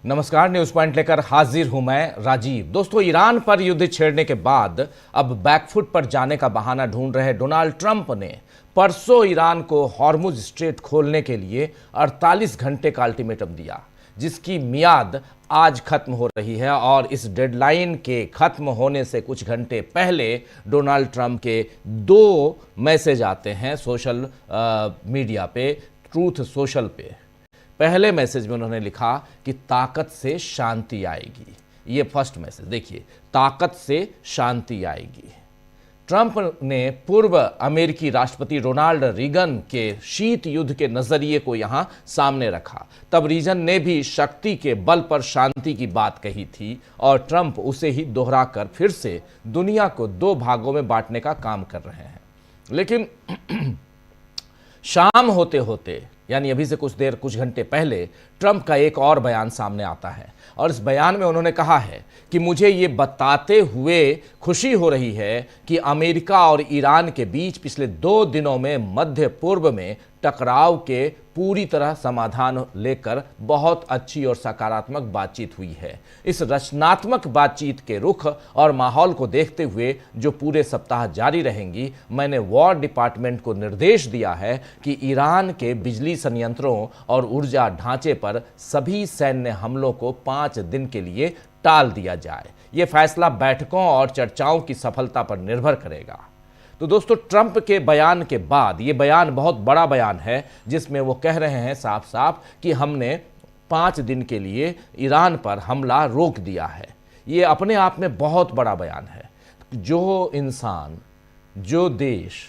नमस्कार, news point लेकर हाजिर हूं मैं राजीव। दोस्तों, ईरान पर युद्ध छेड़ने के बाद अब बैकफुट पर जाने का बहाना ढूंढ रहे डोनाल्ड ट्रंप ने परसों ईरान को हॉर्मुज स्ट्रेट खोलने के लिए 48 घंटे का अल्टीमेटम दिया, जिसकी मियाद आज खत्म हो रही है। और इस डेडलाइन के खत्म होने से कुछ घंटे पहले डोनाल्ड ट्रंप के 2 मैसेज आते हैं सोशल मीडिया पे, ट्रूथ सोशल पे। पहले मैसेज में उन्होंने लिखा कि ताकत से शांति आएगी। ये फर्स्ट मैसेज देखिए, ताकत से शांति आएगी। ट्रंप ने पूर्व अमेरिकी राष्ट्रपति रोनाल्ड रीगन के शीत युद्ध के नजरिए को यहां सामने रखा। तब रीगन ने भी शक्ति के बल पर शांति की बात कही थी और ट्रंप उसे ही दोहराकर फिर से दुनिया को 2 भागों में बांटने का काम कर रहे हैं। लेकिन शाम होते होते, यानी अभी से कुछ घंटे पहले, ट्रंप का एक और बयान सामने आता है। और इस बयान में उन्होंने कहा है कि मुझे ये बताते हुए खुशी हो रही है कि अमेरिका और ईरान के बीच पिछले 2 दिनों में मध्य पूर्व में टकराव के पूरी तरह समाधान लेकर बहुत अच्छी और सकारात्मक बातचीत हुई है। इस रचनात्मक बातचीत के रुख और माहौल को देखते हुए जो पूरे सप्ताह जारी रहेंगी, मैंने वॉर डिपार्टमेंट को निर्देश दिया है कि ईरान के बिजली संयंत्रों और ऊर्जा ढांचे पर सभी सैन्य हमलों को 5 दिन के लिए टाल दिया जाए। यह फैसला बैठकों और चर्चाओं की सफलता पर निर्भर करेगा। तो दोस्तों, ट्रंप के बयान के बाद ये बयान बहुत बड़ा बयान है, जिसमें वो कह रहे हैं साफ साफ कि हमने 5 दिन के लिए ईरान पर हमला रोक दिया है। ये अपने आप में बहुत बड़ा बयान है। जो इंसान, जो देश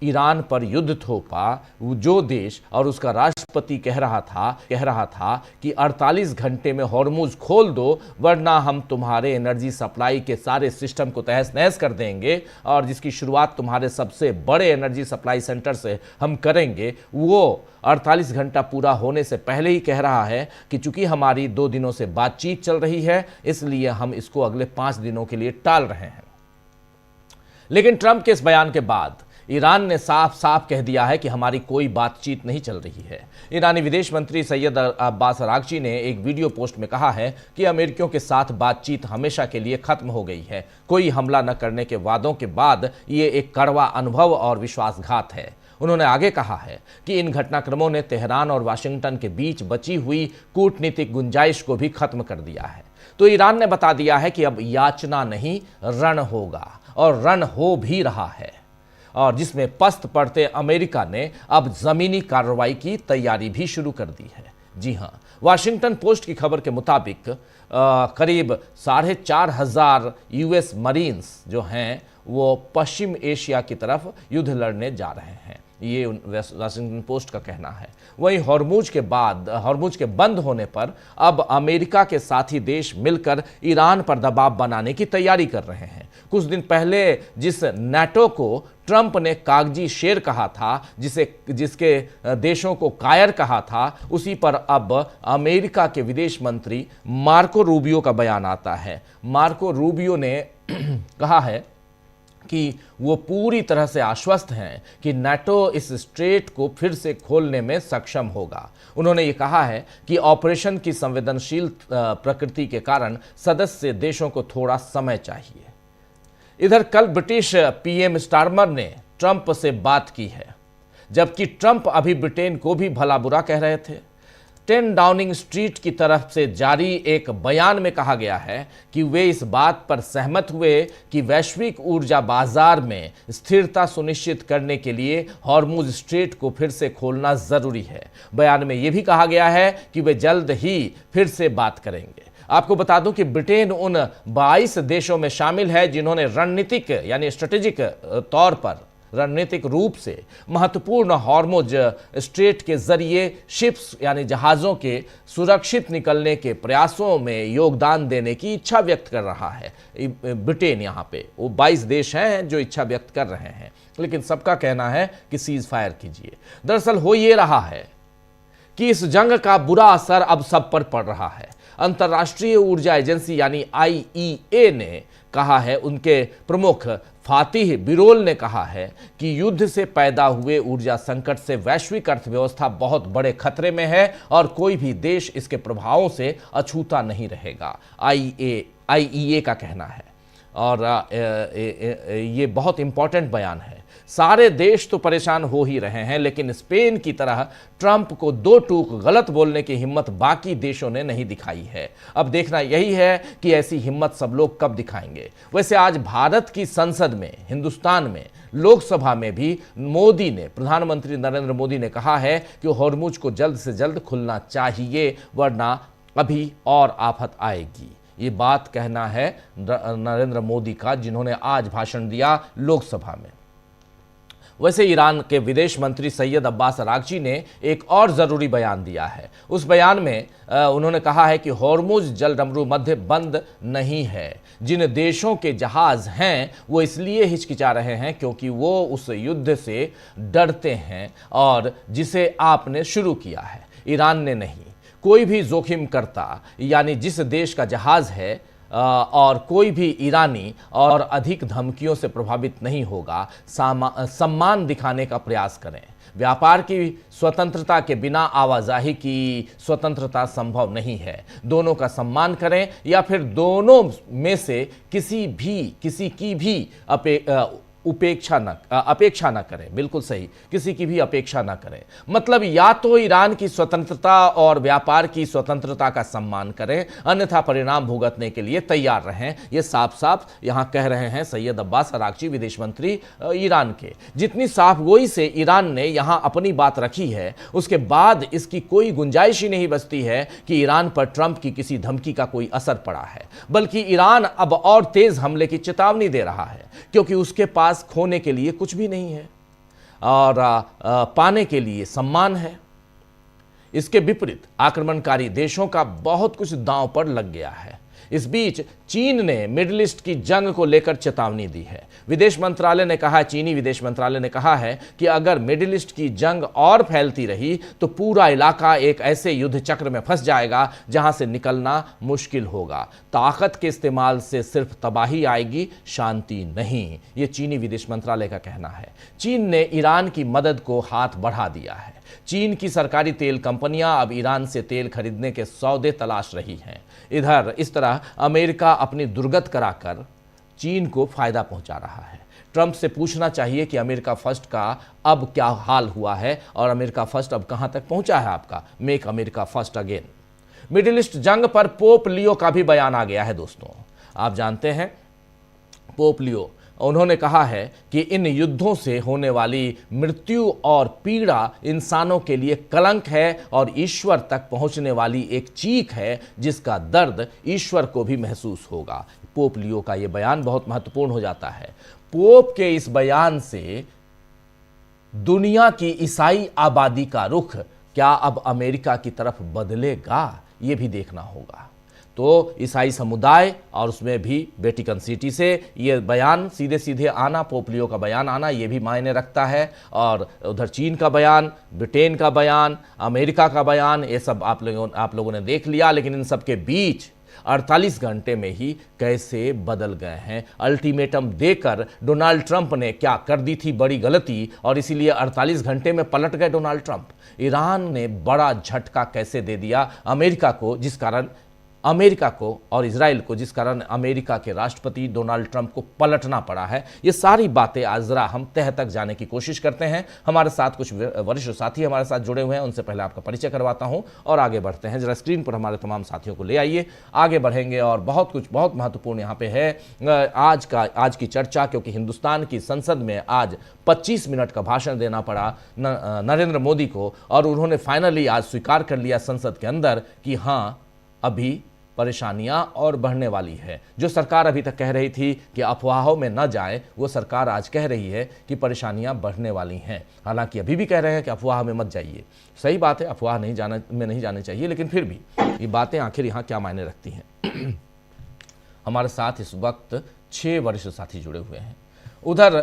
ईरान पर युद्ध थोपा, जो देश और उसका राष्ट्रपति कह रहा था कि 48 घंटे में हॉर्मुज खोल दो वरना हम तुम्हारे एनर्जी सप्लाई के सारे सिस्टम को तहस नहस कर देंगे और जिसकी शुरुआत तुम्हारे सबसे बड़े एनर्जी सप्लाई सेंटर से हम करेंगे, वो 48 घंटा पूरा होने से पहले ही कह रहा है कि चूंकि हमारी 2 दिनों से बातचीत चल रही है, इसलिए हम इसको अगले 5 दिनों के लिए टाल रहे हैं। लेकिन ट्रंप के इस बयान के बाद ईरान ने साफ साफ कह दिया है कि हमारी कोई बातचीत नहीं चल रही है। ईरानी विदेश मंत्री सैयद अब्बास अरागची ने एक वीडियो पोस्ट में कहा है कि अमेरिकियों के साथ बातचीत हमेशा के लिए खत्म हो गई है। कोई हमला न करने के वादों के बाद ये एक कड़वा अनुभव और विश्वासघात है। उन्होंने आगे कहा है कि इन घटनाक्रमों ने तेहरान और वाशिंगटन के बीच बची हुई कूटनीतिक गुंजाइश को भी खत्म कर दिया है। तो ईरान ने बता दिया है कि अब याचना नहीं, रण होगा, और रण हो भी रहा है, और जिसमें पस्त पड़ते अमेरिका ने अब जमीनी कार्रवाई की तैयारी भी शुरू कर दी है। जी हां, वाशिंगटन पोस्ट की खबर के मुताबिक करीब 4,500 यूएस मरीन्स जो हैं वो पश्चिम एशिया की तरफ युद्ध लड़ने जा रहे हैं, ये वाशिंगटन पोस्ट का कहना है। वहीं हॉर्मुज के बंद होने पर अब अमेरिका के साथी देश मिलकर ईरान पर दबाव बनाने की तैयारी कर रहे हैं। कुछ दिन पहले जिस नाटो को ट्रंप ने कागजी शेर कहा था, जिसके देशों को कायर कहा था, उसी पर अब अमेरिका के विदेश मंत्री मार्को रूबियो का बयान आता है। मार्को रूबियो ने कहा है कि वो पूरी तरह से आश्वस्त हैं कि नाटो इस स्ट्रेट को फिर से खोलने में सक्षम होगा। उन्होंने ये कहा है कि ऑपरेशन की संवेदनशील प्रकृति के कारण सदस्य देशों को थोड़ा समय चाहिए। इधर कल ब्रिटिश पीएम स्टारमर ने ट्रंप से बात की है, जबकि ट्रंप अभी ब्रिटेन को भी भला बुरा कह रहे थे। 10 डाउनिंग स्ट्रीट की तरफ से जारी एक बयान में कहा गया है कि वे इस बात पर सहमत हुए कि वैश्विक ऊर्जा बाजार में स्थिरता सुनिश्चित करने के लिए हॉर्मुज स्ट्रेट को फिर से खोलना जरूरी है। बयान में यह भी कहा गया है कि वे जल्द ही फिर से बात करेंगे। आपको बता दूं कि ब्रिटेन उन 22 देशों में शामिल है जिन्होंने रणनीतिक यानी स्ट्रेटेजिक तौर पर, रणनीतिक रूप से महत्वपूर्ण हॉर्मुज स्ट्रेट के जरिए शिप्स यानी जहाज़ों के सुरक्षित निकलने के प्रयासों में योगदान देने की इच्छा व्यक्त कर रहा है। ब्रिटेन यहाँ पे वो 22 देश हैं जो इच्छा व्यक्त कर रहे हैं, लेकिन सबका कहना है कि सीज फायर कीजिए। दरअसल हो ये रहा है कि इस जंग का बुरा असर अब सब पर पड़ रहा है। अंतर्राष्ट्रीय ऊर्जा एजेंसी यानी IEA ने कहा है, उनके प्रमुख फातिह बिरोल ने कहा है कि युद्ध से पैदा हुए ऊर्जा संकट से वैश्विक अर्थव्यवस्था बहुत बड़े खतरे में है और कोई भी देश इसके प्रभावों से अछूता नहीं रहेगा, IEA का कहना है। और ये बहुत इंपॉर्टेंट बयान है। सारे देश तो परेशान हो ही रहे हैं, लेकिन स्पेन की तरह ट्रंप को दो टूक गलत बोलने की हिम्मत बाकी देशों ने नहीं दिखाई है। अब देखना यही है कि ऐसी हिम्मत सब लोग कब दिखाएंगे। वैसे आज भारत की संसद में, हिंदुस्तान में, लोकसभा में भी मोदी ने, प्रधानमंत्री नरेंद्र मोदी ने कहा है कि हॉर्मुज को जल्द से जल्द खुलना चाहिए, वरना अभी और आफत आएगी। ये बात कहना है नरेंद्र मोदी का, जिन्होंने आज भाषण दिया लोकसभा में। वैसे ईरान के विदेश मंत्री सैयद अब्बास अरागची ने एक और ज़रूरी बयान दिया है। उस बयान में उन्होंने कहा है कि हॉर्मुज जलडमरू मध्य बंद नहीं है। जिन देशों के जहाज़ हैं वो इसलिए हिचकिचा रहे हैं क्योंकि वो उस युद्ध से डरते हैं और जिसे आपने शुरू किया है, ईरान ने नहीं। कोई भी जोखिम करता, यानी जिस देश का जहाज़ है और कोई भी ईरानी और अधिक धमकियों से प्रभावित नहीं होगा, सम्मान दिखाने का प्रयास करें। व्यापार की स्वतंत्रता के बिना आवाजाही की स्वतंत्रता संभव नहीं है। दोनों का सम्मान करें या फिर दोनों में से किसी की भी अपेक्षा न करें। बिल्कुल सही, किसी की भी अपेक्षा न करें। मतलब या तो ईरान की स्वतंत्रता और व्यापार की स्वतंत्रता का सम्मान करें, अन्यथा परिणाम भुगतने के लिए तैयार रहें। ये साफ साफ यहां कह रहे हैं सैयद अब्बास अरागची, विदेश मंत्री ईरान के। जितनी साफ गोई से ईरान ने यहां अपनी बात रखी है, उसके बाद इसकी कोई गुंजाइश ही नहीं बचती है कि ईरान पर ट्रंप की किसी धमकी का कोई असर पड़ा है। बल्कि ईरान अब और तेज हमले की चेतावनी दे रहा है, क्योंकि उसके पास खोने के लिए कुछ भी नहीं है और पाने के लिए सम्मान है। इसके विपरीत आक्रमणकारी देशों का बहुत कुछ दांव पर लग गया है। इस बीच चीन ने मिडिल ईस्ट की जंग को लेकर चेतावनी दी है। विदेश मंत्रालय ने कहा, चीनी विदेश मंत्रालय ने कहा है कि अगर मिडिल ईस्ट की जंग और फैलती रही तो पूरा इलाका एक ऐसे युद्ध चक्र में फंस जाएगा जहां से निकलना मुश्किल होगा। ताकत के इस्तेमाल से सिर्फ तबाही आएगी, शांति नहीं, ये चीनी विदेश मंत्रालय का कहना है। चीन ने ईरान की मदद को हाथ बढ़ा दिया है। चीन की सरकारी तेल कंपनियां अब ईरान से तेल खरीदने के सौदे तलाश रही हैं। इस तरह अमेरिका अपनी दुर्गत कराकर चीन को फायदा पहुंचा रहा है। ट्रंप से पूछना चाहिए कि अमेरिका फर्स्ट का अब क्या हाल हुआ है और अमेरिका फर्स्ट अब कहां तक पहुंचा है आपका। Make America first again. Middle east जंग पर पोप लियो का भी बयान आ गया है दोस्तों। आप जानते हैं पोप लियो, उन्होंने कहा है कि इन युद्धों से होने वाली मृत्यु और पीड़ा इंसानों के लिए कलंक है और ईश्वर तक पहुंचने वाली एक चीख है जिसका दर्द ईश्वर को भी महसूस होगा। पोप लियो का यह बयान बहुत महत्वपूर्ण हो जाता है। पोप के इस बयान से दुनिया की ईसाई आबादी का रुख क्या अब अमेरिका की तरफ बदलेगा, यह भी देखना होगा। तो ईसाई समुदाय और उसमें भी वेटिकन सिटी से ये बयान सीधे सीधे आना, पोप लियो का बयान आना, ये भी मायने रखता है। और उधर चीन का बयान, ब्रिटेन का बयान, अमेरिका का बयान, ये सब आप लोगों ने देख लिया। लेकिन इन सब के बीच 48 घंटे में ही कैसे बदल गए हैं। अल्टीमेटम देकर डोनाल्ड ट्रंप ने क्या कर दी थी बड़ी गलती, और इसीलिए 48 घंटे में पलट गए डोनाल्ड ट्रंप। ईरान ने बड़ा झटका कैसे दे दिया अमेरिका को, जिस कारण अमेरिका को और इजराइल को, जिस कारण अमेरिका के राष्ट्रपति डोनाल्ड ट्रंप को पलटना पड़ा है। ये सारी बातें आज जरा हम तह तक जाने की कोशिश करते हैं। हमारे साथ कुछ वरिष्ठ साथी हमारे साथ जुड़े हुए हैं, उनसे पहले आपका परिचय करवाता हूं और आगे बढ़ते हैं। जरा स्क्रीन पर हमारे तमाम साथियों को ले आइए, आगे बढ़ेंगे और बहुत महत्वपूर्ण यहाँ पे है आज की चर्चा, क्योंकि हिंदुस्तान की संसद में आज 25 मिनट का भाषण देना पड़ा नरेंद्र मोदी को, और उन्होंने फाइनली आज स्वीकार कर लिया संसद के अंदर कि हाँ, अभी परेशानियां और बढ़ने वाली है। जो सरकार अभी तक कह रही थी कि अफवाहों में न जाए, वो सरकार आज कह रही है कि परेशानियां बढ़ने वाली हैं। हालांकि अभी भी कह रहे हैं कि अफवाह में मत जाइए। सही बात है, अफवाह नहीं जाने चाहिए, लेकिन फिर भी ये बातें आखिर यहाँ क्या मायने रखती हैं। हमारे साथ इस वक्त 6 वरिष्ठ साथी जुड़े हुए हैं। उधर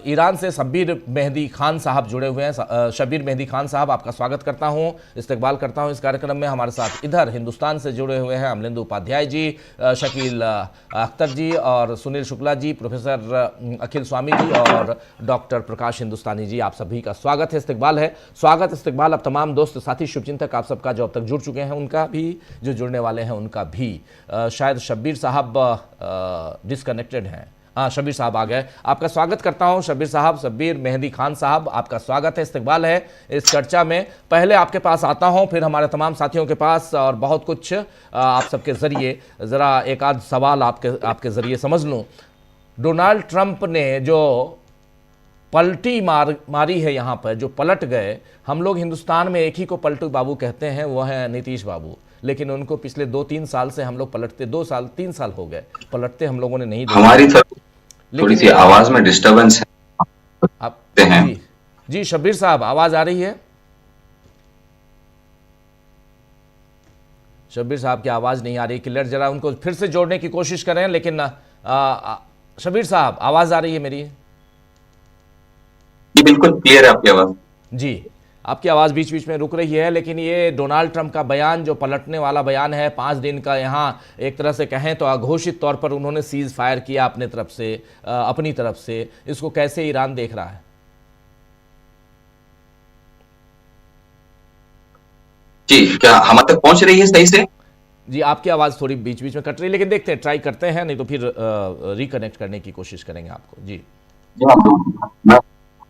ईरान से शब्बीर मेहदी खान साहब जुड़े हुए हैं। शब्बीर मेहदी खान साहब, आपका स्वागत करता हूं, इस्तकबाल करता हूं इस कार्यक्रम में। हमारे साथ इधर हिंदुस्तान से जुड़े हुए हैं अमलेंदु उपाध्याय जी, शकील अख्तर जी और सुनील शुक्ला जी, प्रोफेसर अखिल स्वामी जी और डॉक्टर प्रकाश हिंदुस्तानी जी। आप सभी का स्वागत है, इस्तकबाल है। स्वागत इस्तकबाल अब तमाम दोस्त साथी शुभचिंतक आप सबका जो अब तक जुड़ चुके हैं उनका भी, जो जुड़ने वाले हैं उनका भी। शायद शब्बीर साहब डिसकनेक्टेड हैं। हाँ, शब्बीर साहब आ गए, आपका स्वागत करता हूं शब्बीर साहब। शब्बीर मेहदी खान साहब, आपका स्वागत है, इस्तकबाल है इस चर्चा में। पहले आपके पास आता हूं, फिर हमारे तमाम साथियों के पास, और बहुत कुछ आप सबके जरिए ज़रा एक आध सवाल आपके जरिए समझ लूं। डोनाल्ड ट्रंप ने जो पलटी मारी है, यहाँ पर जो पलट गए, हम लोग हिंदुस्तान में एक ही को पलटू बाबू कहते हैं, वो है नीतीश बाबू। लेकिन उनको पिछले 2-3 साल से हम लोग पलटते, 2-3 साल हो गए पलटते हम लोगों ने नहीं देखा। हमारी थोड़ी सी आवाज में डिस्टरबेंस है। आप जी शब्बीर साहब, आवाज आ रही है? शब्बीर साहब की आवाज नहीं आ रही क्लियर, जरा उनको फिर से जोड़ने की कोशिश करें। लेकिन शब्बीर साहब, आवाज आ रही है मेरी? जी बिल्कुल क्लियर है आपकी आवाज। जी, आपकी आवाज़ बीच बीच में रुक रही है। लेकिन ये डोनाल्ड ट्रंप का बयान जो पलटने वाला बयान है, 5 दिन का, यहाँ एक तरह से कहें तो अघोषित तौर पर उन्होंने सीज फायर किया अपनी तरफ से, इसको कैसे ईरान देख रहा है? जी, क्या हम तक पहुंच रही है सही से? जी, आपकी आवाज़ थोड़ी बीच बीच में कट रही है, लेकिन देखते हैं, ट्राई करते हैं, नहीं तो फिर रिकनेक्ट करने की कोशिश करेंगे आपको। जी मैं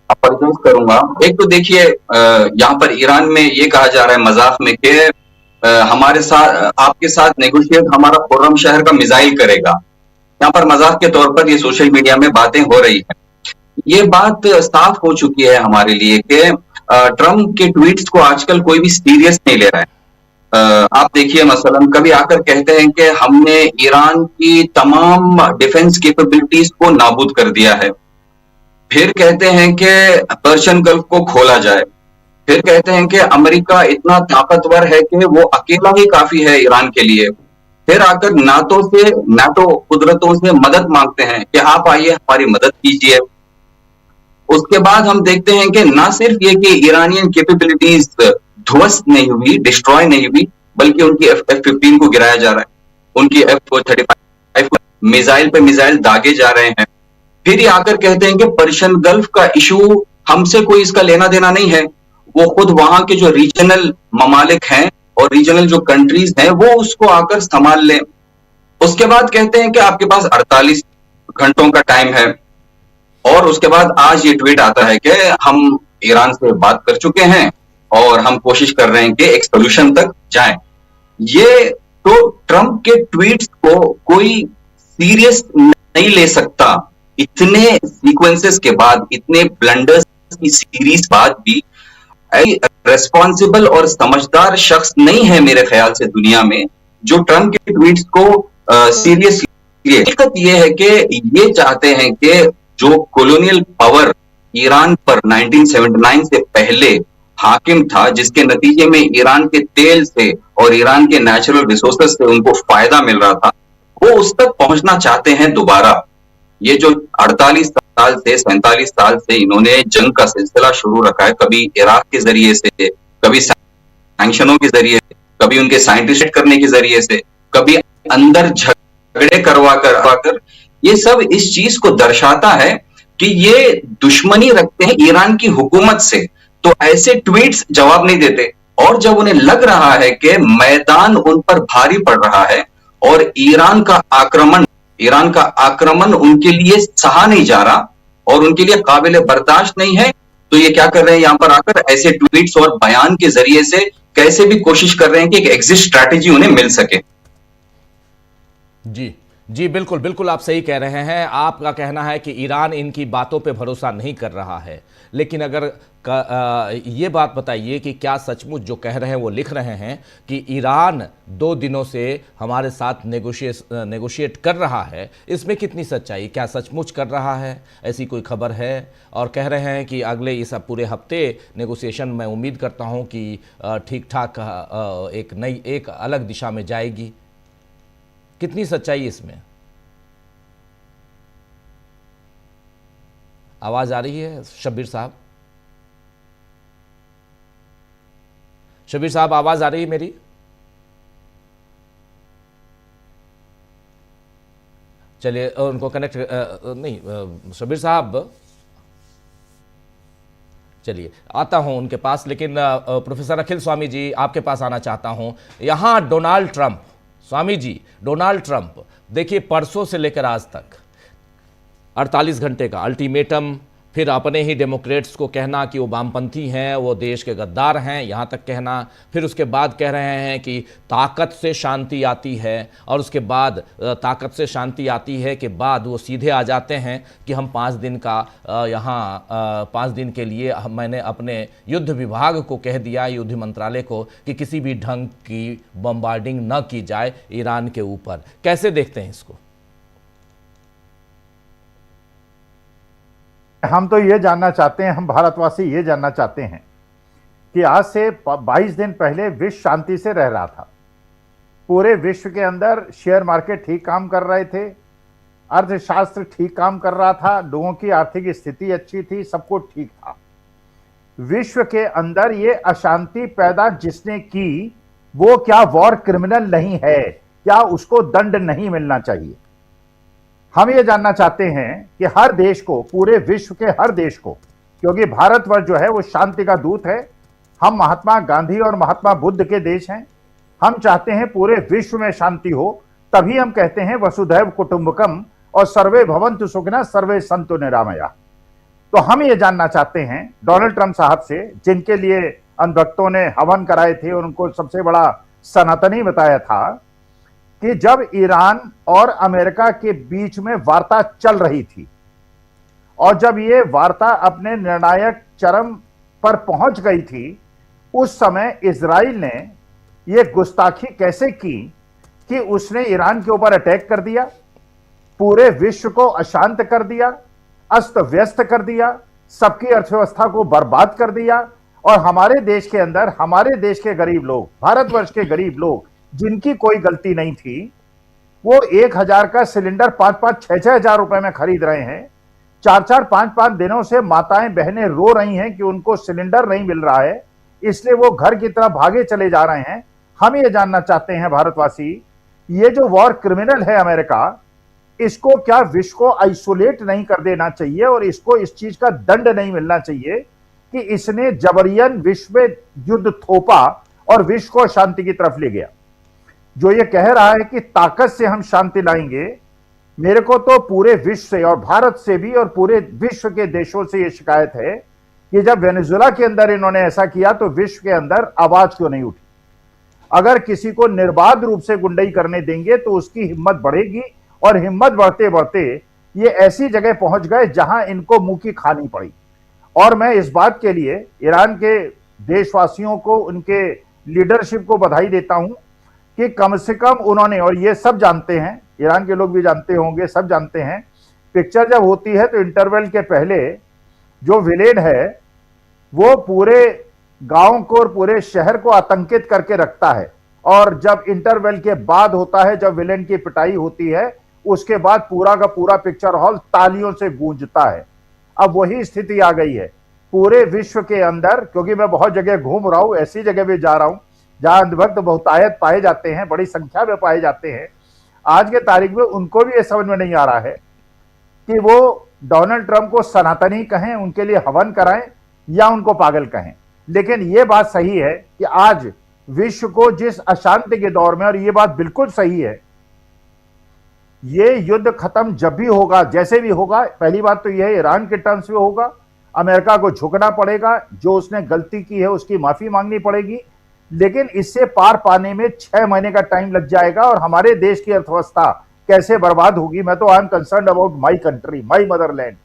अप्रोच करूंगा। एक तो देखिए, यहाँ पर ईरान में ये कहा जा रहा है मजाक में कि हमारे साथ, आपके साथ नेगोशिएट हमारा खुर्रमशहर का मिसाइल करेगा। यहाँ पर मजाक के तौर पर ये सोशल मीडिया में बातें हो रही है। ये बात साफ हो चुकी है हमारे लिए कि ट्रम्प के ट्वीट्स को आजकल कोई भी सीरियस नहीं ले रहा है। आप देखिए, मसलन कभी आकर कहते हैं कि हमने ईरान की तमाम डिफेंस कैपेबिलिटीज को नाबूद कर दिया है। फिर कहते हैं कि पर्शियन गल्फ को खोला जाए। फिर कहते हैं कि अमेरिका इतना ताकतवर है कि वो अकेला ही काफी है ईरान के लिए। फिर आकर नाटो कुदरतों से मदद मांगते हैं कि आप आइए हमारी मदद कीजिए। उसके बाद हम देखते हैं कि ना सिर्फ ये कि ईरानियन कैपेबिलिटीज ध्वस्त नहीं हुई, डिस्ट्रॉय नहीं हुई, बल्कि उनकी F-15 को गिराया जा रहा है, उनकी F-35 मिसाइल पे मिसाइल दागे जा रहे हैं। फिर ये आकर कहते हैं कि पर्शियन गल्फ का इशू हमसे कोई इसका लेना देना नहीं है, वो खुद वहां के जो रीजनल ममालिक हैं और रीजनल जो कंट्रीज हैं वो उसको आकर संभाल लें। उसके बाद कहते हैं कि आपके पास 48 घंटों का टाइम है। और उसके बाद आज ये ट्वीट आता है कि हम ईरान से बात कर चुके हैं और हम कोशिश कर रहे हैं कि एक सोल्यूशन तक जाएं। ये तो ट्रंप के ट्वीट्स को कोई सीरियस नहीं ले सकता। इतने सीक्वेंसेस के बाद, इतने ब्लंडर्स की सीरीज बाद भी रेस्पॉन्सिबल और समझदार शख्स नहीं है मेरे ख्याल से दुनिया में जो ट्रंप के ट्वीट्स को सीरियस ले। हकीकत यह है कि ये चाहते हैं कि जो कॉलोनियल पावर ईरान पर 1979 से पहले हाकिम था, जिसके नतीजे में ईरान के तेल से और ईरान के नेचुरल रिसोर्सेज से उनको फायदा मिल रहा था, वो उस तक पहुंचना चाहते हैं दोबारा। ये जो 48 साल से 47 साल से इन्होंने जंग का सिलसिला शुरू रखा है, कभी इराक के जरिए से, कभी सैंक्शनों के जरिए, कभी उनके साइंटिस्ट करने के जरिए से, कभी अंदर झगड़े करवा कर, ये सब इस चीज को दर्शाता है कि ये दुश्मनी रखते हैं ईरान की हुकूमत से। तो ऐसे ट्वीट्स जवाब नहीं देते, और जब उन्हें लग रहा है कि मैदान उन पर भारी पड़ रहा है और ईरान का आक्रमण उनके लिए सहा नहीं जा रहा और उनके लिए काबिल बर्दाश्त नहीं है, तो ये क्या कर रहे हैं, यहां पर आकर ऐसे ट्वीट्स और बयान के जरिए से कैसे भी कोशिश कर रहे हैं कि एक एग्जिट स्ट्रैटेजी उन्हें मिल सके। जी बिल्कुल बिल्कुल, आप सही कह रहे हैं। आपका कहना है कि ईरान इनकी बातों पे भरोसा नहीं कर रहा है, लेकिन अगर ये बात बताइए कि क्या सचमुच जो कह रहे हैं वो लिख रहे हैं कि ईरान 2 दिनों से हमारे साथ नेगोशिएट कर रहा है, इसमें कितनी सच्चाई, क्या सचमुच कर रहा है, ऐसी कोई खबर है? और कह रहे हैं कि अगले इस पूरे हफ्ते नेगोशिएशन मैं उम्मीद करता हूं कि ठीक ठाक एक अलग दिशा में जाएगी। कितनी सच्चाई इसमें? आवाज आ रही है शब्बीर साहब? शब्बीर साहब आवाज आ रही है मेरी? चलिए उनको कनेक्ट नहीं शब्बीर साहब, चलिए आता हूं उनके पास, लेकिन प्रोफेसर अखिल स्वामी जी आपके पास आना चाहता हूं। यहां Donald Trump, Swami ji Donald Trump देखिए परसों से लेकर आज तक 48 घंटे का अल्टीमेटम, फिर अपने ही डेमोक्रेट्स को कहना कि वो वामपंथी हैं, वो देश के गद्दार हैं, यहाँ तक कहना, फिर उसके बाद कह रहे हैं कि ताकत से शांति आती है, और उसके बाद ताकत से शांति आती है के बाद वो सीधे आ जाते हैं कि हम 5 दिन का यहाँ 5 दिन के लिए मैंने अपने युद्ध विभाग को कह दिया, युद्ध मंत्रालय को, कि किसी भी ढंग की बम्बार्डिंग न की जाए ईरान के ऊपर। कैसे देखते हैं इसको? हम तो ये जानना चाहते हैं, हम भारतवासी ये जानना चाहते हैं कि आज से 22 दिन पहले विश्व शांति से रह रहा था। पूरे विश्व के अंदर शेयर मार्केट ठीक काम कर रहे थे, अर्थशास्त्र ठीक काम कर रहा था, लोगों की आर्थिक स्थिति अच्छी थी, सब कुछ ठीक था। विश्व के अंदर ये अशांति पैदा जिसने की, वो क्या वॉर क्रिमिनल नहीं है? क्या उसको दंड नहीं मिलना चाहिए? हम ये जानना चाहते हैं कि हर देश को, पूरे विश्व के हर देश को, क्योंकि भारतवर्ष जो है वो शांति का दूत है, हम महात्मा गांधी और महात्मा बुद्ध के देश हैं, हम चाहते हैं पूरे विश्व में शांति हो, तभी हम कहते हैं वसुधैव कुटुंबकम और सर्वे भवन्तु सुखिनः सर्वे सन्तु निरामया। तो हम ये जानना चाहते हैं डोनाल्ड ट्रंप साहब से, जिनके लिए अंधभक्तों ने हवन कराए थे और उनको सबसे बड़ा सनातनी बताया था, कि जब ईरान और अमेरिका के बीच में वार्ता चल रही थी और जब ये वार्ता अपने निर्णायक चरम पर पहुंच गई थी, उस समय इजराइल ने ये गुस्ताखी कैसे की कि उसने ईरान के ऊपर अटैक कर दिया, पूरे विश्व को अशांत कर दिया, अस्त व्यस्त कर दिया, सबकी अर्थव्यवस्था को बर्बाद कर दिया, और हमारे देश के अंदर, हमारे देश के गरीब लोग, भारतवर्ष के गरीब लोग जिनकी कोई गलती नहीं थी, वो 1000 का सिलेंडर 5-5, 6-6 हजार रुपए में खरीद रहे हैं। 4-4, 5-5 दिनों से माताएं बहनें रो रही हैं कि उनको सिलेंडर नहीं मिल रहा है, इसलिए वो घर की तरफ भागे चले जा रहे हैं। हम ये जानना चाहते हैं भारतवासी, ये जो वॉर क्रिमिनल है अमेरिका, इसको क्या विश्व को आइसोलेट नहीं कर देना चाहिए और इसको इस चीज का दंड नहीं मिलना चाहिए कि इसने जबरियन विश्व में युद्ध थोपा और विश्व को शांति की तरफ ले गया? जो ये कह रहा है कि ताकत से हम शांति लाएंगे, मेरे को तो पूरे विश्व से और भारत से भी और पूरे विश्व के देशों से ये शिकायत है कि जब वेनेजुएला के अंदर इन्होंने ऐसा किया तो विश्व के अंदर आवाज क्यों नहीं उठी? अगर किसी को निर्बाध रूप से गुंडई करने देंगे तो उसकी हिम्मत बढ़ेगी, और हिम्मत बढ़ते बढ़ते ये ऐसी जगह पहुंच गए जहां इनको मुंह की खानी पड़ी। और मैं इस बात के लिए ईरान के देशवासियों को, उनके लीडरशिप को बधाई देता हूं कि कम से कम उन्होंने, और ये सब जानते हैं, ईरान के लोग भी जानते होंगे, सब जानते हैं, पिक्चर जब होती है तो इंटरवल के पहले जो विलेन है वो पूरे गांव को और पूरे शहर को आतंकित करके रखता है, और जब इंटरवल के बाद होता है, जब विलेन की पिटाई होती है, उसके बाद पूरा का पूरा पिक्चर हॉल तालियों से गूंजता है। अब वही स्थिति आ गई है पूरे विश्व के अंदर, क्योंकि मैं बहुत जगह घूम रहा हूं, ऐसी जगह भी जा रहा हूं जहां अंधभक्त बहुतायत पाए जाते हैं, बड़ी संख्या में पाए जाते हैं। आज के तारीख में उनको भी ये समझ में नहीं आ रहा है कि वो डोनाल्ड ट्रंप को सनातनी कहें, उनके लिए हवन कराएं, या उनको पागल कहें। लेकिन ये बात सही है कि आज विश्व को जिस अशांति के दौर में, और ये बात बिल्कुल सही है, ये युद्ध खत्म जब भी होगा, जैसे भी होगा, पहली बात तो यह है ईरान के टर्म्स में होगा, अमेरिका को झुकना पड़ेगा, जो उसने गलती की है उसकी माफी मांगनी पड़ेगी, लेकिन इससे पार पाने में 6 महीने का टाइम लग जाएगा, और हमारे देश की अर्थव्यवस्था कैसे बर्बाद होगी। मैं तो I am concern about my country, my Motherland.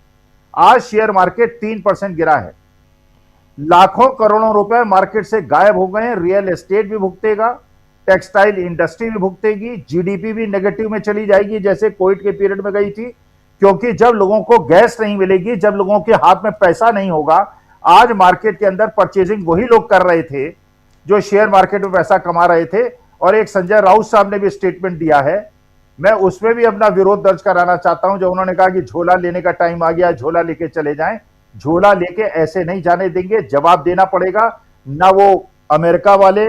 आज शेयर मार्केट 3% गिरा है, लाखों करोड़ों रुपए मार्केट से गायब हो गए हैं। रियल एस्टेट भी भुगतेगा, टेक्सटाइल इंडस्ट्री भी भुगतेगी, जीडीपी भी नेगेटिव में चली जाएगी जैसे कोविड के पीरियड में गई थी, क्योंकि जब लोगों को गैस नहीं मिलेगी, जब लोगों के हाथ में पैसा नहीं होगा। आज मार्केट के अंदर परचेजिंग वही लोग कर रहे थे जो शेयर मार्केट में पैसा कमा रहे थे, और एक संजय राउत साहब ने भी स्टेटमेंट दिया है मैं उसमें भी अपना विरोध दर्ज कराना चाहता हूं। जो उन्होंने कहा कि झोला लेने का टाइम आ गया, झोला लेके चले जाएं, झोला लेके ऐसे नहीं जाने देंगे। जवाब देना पड़ेगा। ना वो अमेरिका वाले,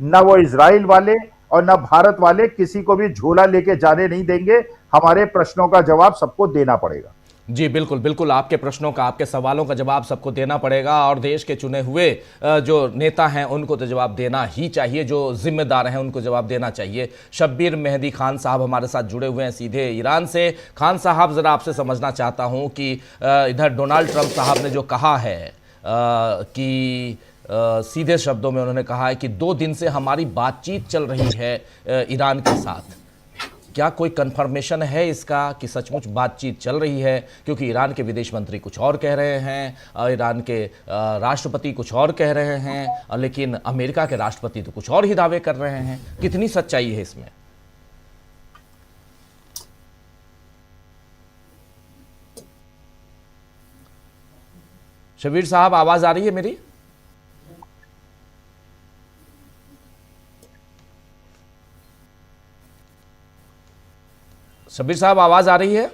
ना वो इजराइल वाले और ना भारत वाले किसी को भी झोला लेके जाने नहीं देंगे। हमारे प्रश्नों का जवाब सबको देना पड़ेगा। जी बिल्कुल बिल्कुल, आपके प्रश्नों का, आपके सवालों का जवाब सबको देना पड़ेगा और देश के चुने हुए जो नेता हैं उनको तो जवाब देना ही चाहिए, जो जिम्मेदार हैं उनको जवाब देना चाहिए। शब्बीर मेहदी खान साहब हमारे साथ जुड़े हुए हैं सीधे ईरान से। खान साहब, ज़रा आपसे समझना चाहता हूं कि इधर डोनाल्ड ट्रंप साहब ने जो कहा है कि सीधे शब्दों में उन्होंने कहा है कि 2 दिन से हमारी बातचीत चल रही है ईरान के साथ। क्या कोई कंफर्मेशन है इसका कि सचमुच बातचीत चल रही है? क्योंकि ईरान के विदेश मंत्री कुछ और कह रहे हैं, ईरान के राष्ट्रपति कुछ और कह रहे हैं, लेकिन अमेरिका के राष्ट्रपति तो कुछ और ही दावे कर रहे हैं। कितनी सच्चाई है इसमें? शबीर साहब, आवाज आ रही है मेरी? शबीर साहब, आवाज़ आ रही है?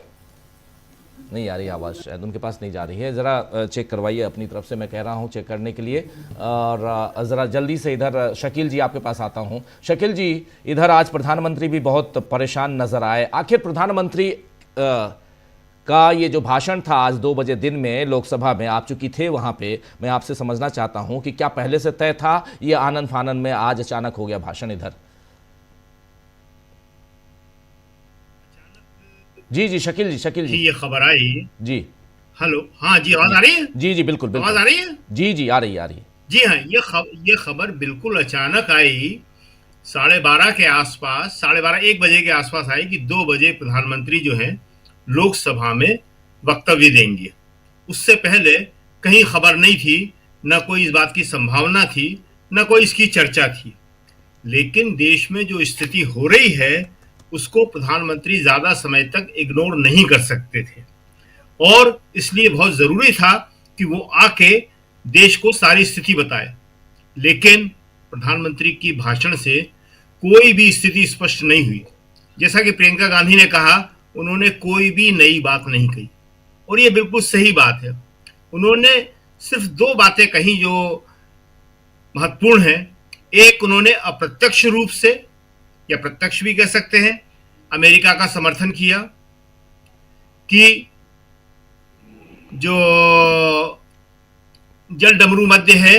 नहीं आ रही आवाज़, शायद उनके पास नहीं जा रही है। ज़रा चेक करवाइए अपनी तरफ से, मैं कह रहा हूँ चेक करने के लिए। और ज़रा जल्दी से इधर शकील जी आपके पास आता हूँ। शकील जी, इधर आज प्रधानमंत्री भी बहुत परेशान नज़र आए। आखिर प्रधानमंत्री का ये जो भाषण था आज 2 बजे दिन में लोकसभा में, आप चूंकि थे वहाँ पे, मैं आपसे समझना चाहता हूँ कि क्या पहले से तय था, ये आनन फानन में आज अचानक हो गया भाषण इधर? जी शकील जी ये खबर आई जी। हेलो, हाँ जी, आवाज आ रही है? जी बिल्कुल आवाज आ रही है? जी आ रही है। जी हाँ, ये खबर बिल्कुल अचानक आई। 12:30 के आसपास, 12:30-1 बजे के आसपास आई कि 2 बजे प्रधानमंत्री जो है लोकसभा में वक्तव्य देंगे। उससे पहले कहीं खबर नहीं थी, न कोई इस बात की संभावना थी, न कोई इसकी चर्चा थी। लेकिन देश में जो स्थिति हो रही है उसको प्रधानमंत्री ज्यादा समय तक इग्नोर नहीं कर सकते थे और इसलिए बहुत जरूरी था कि वो आके देश को सारी स्थिति बताए। लेकिन प्रधानमंत्री की भाषण से कोई भी स्थिति स्पष्ट नहीं हुई। जैसा कि प्रियंका गांधी ने कहा, उन्होंने कोई भी नई बात नहीं कही और ये बिल्कुल सही बात है। उन्होंने सिर्फ 2 बातें कही जो महत्वपूर्ण है। एक, उन्होंने अप्रत्यक्ष रूप से या प्रत्यक्ष भी कह सकते हैं, अमेरिका का समर्थन किया कि जो जल डमरू मध्य है,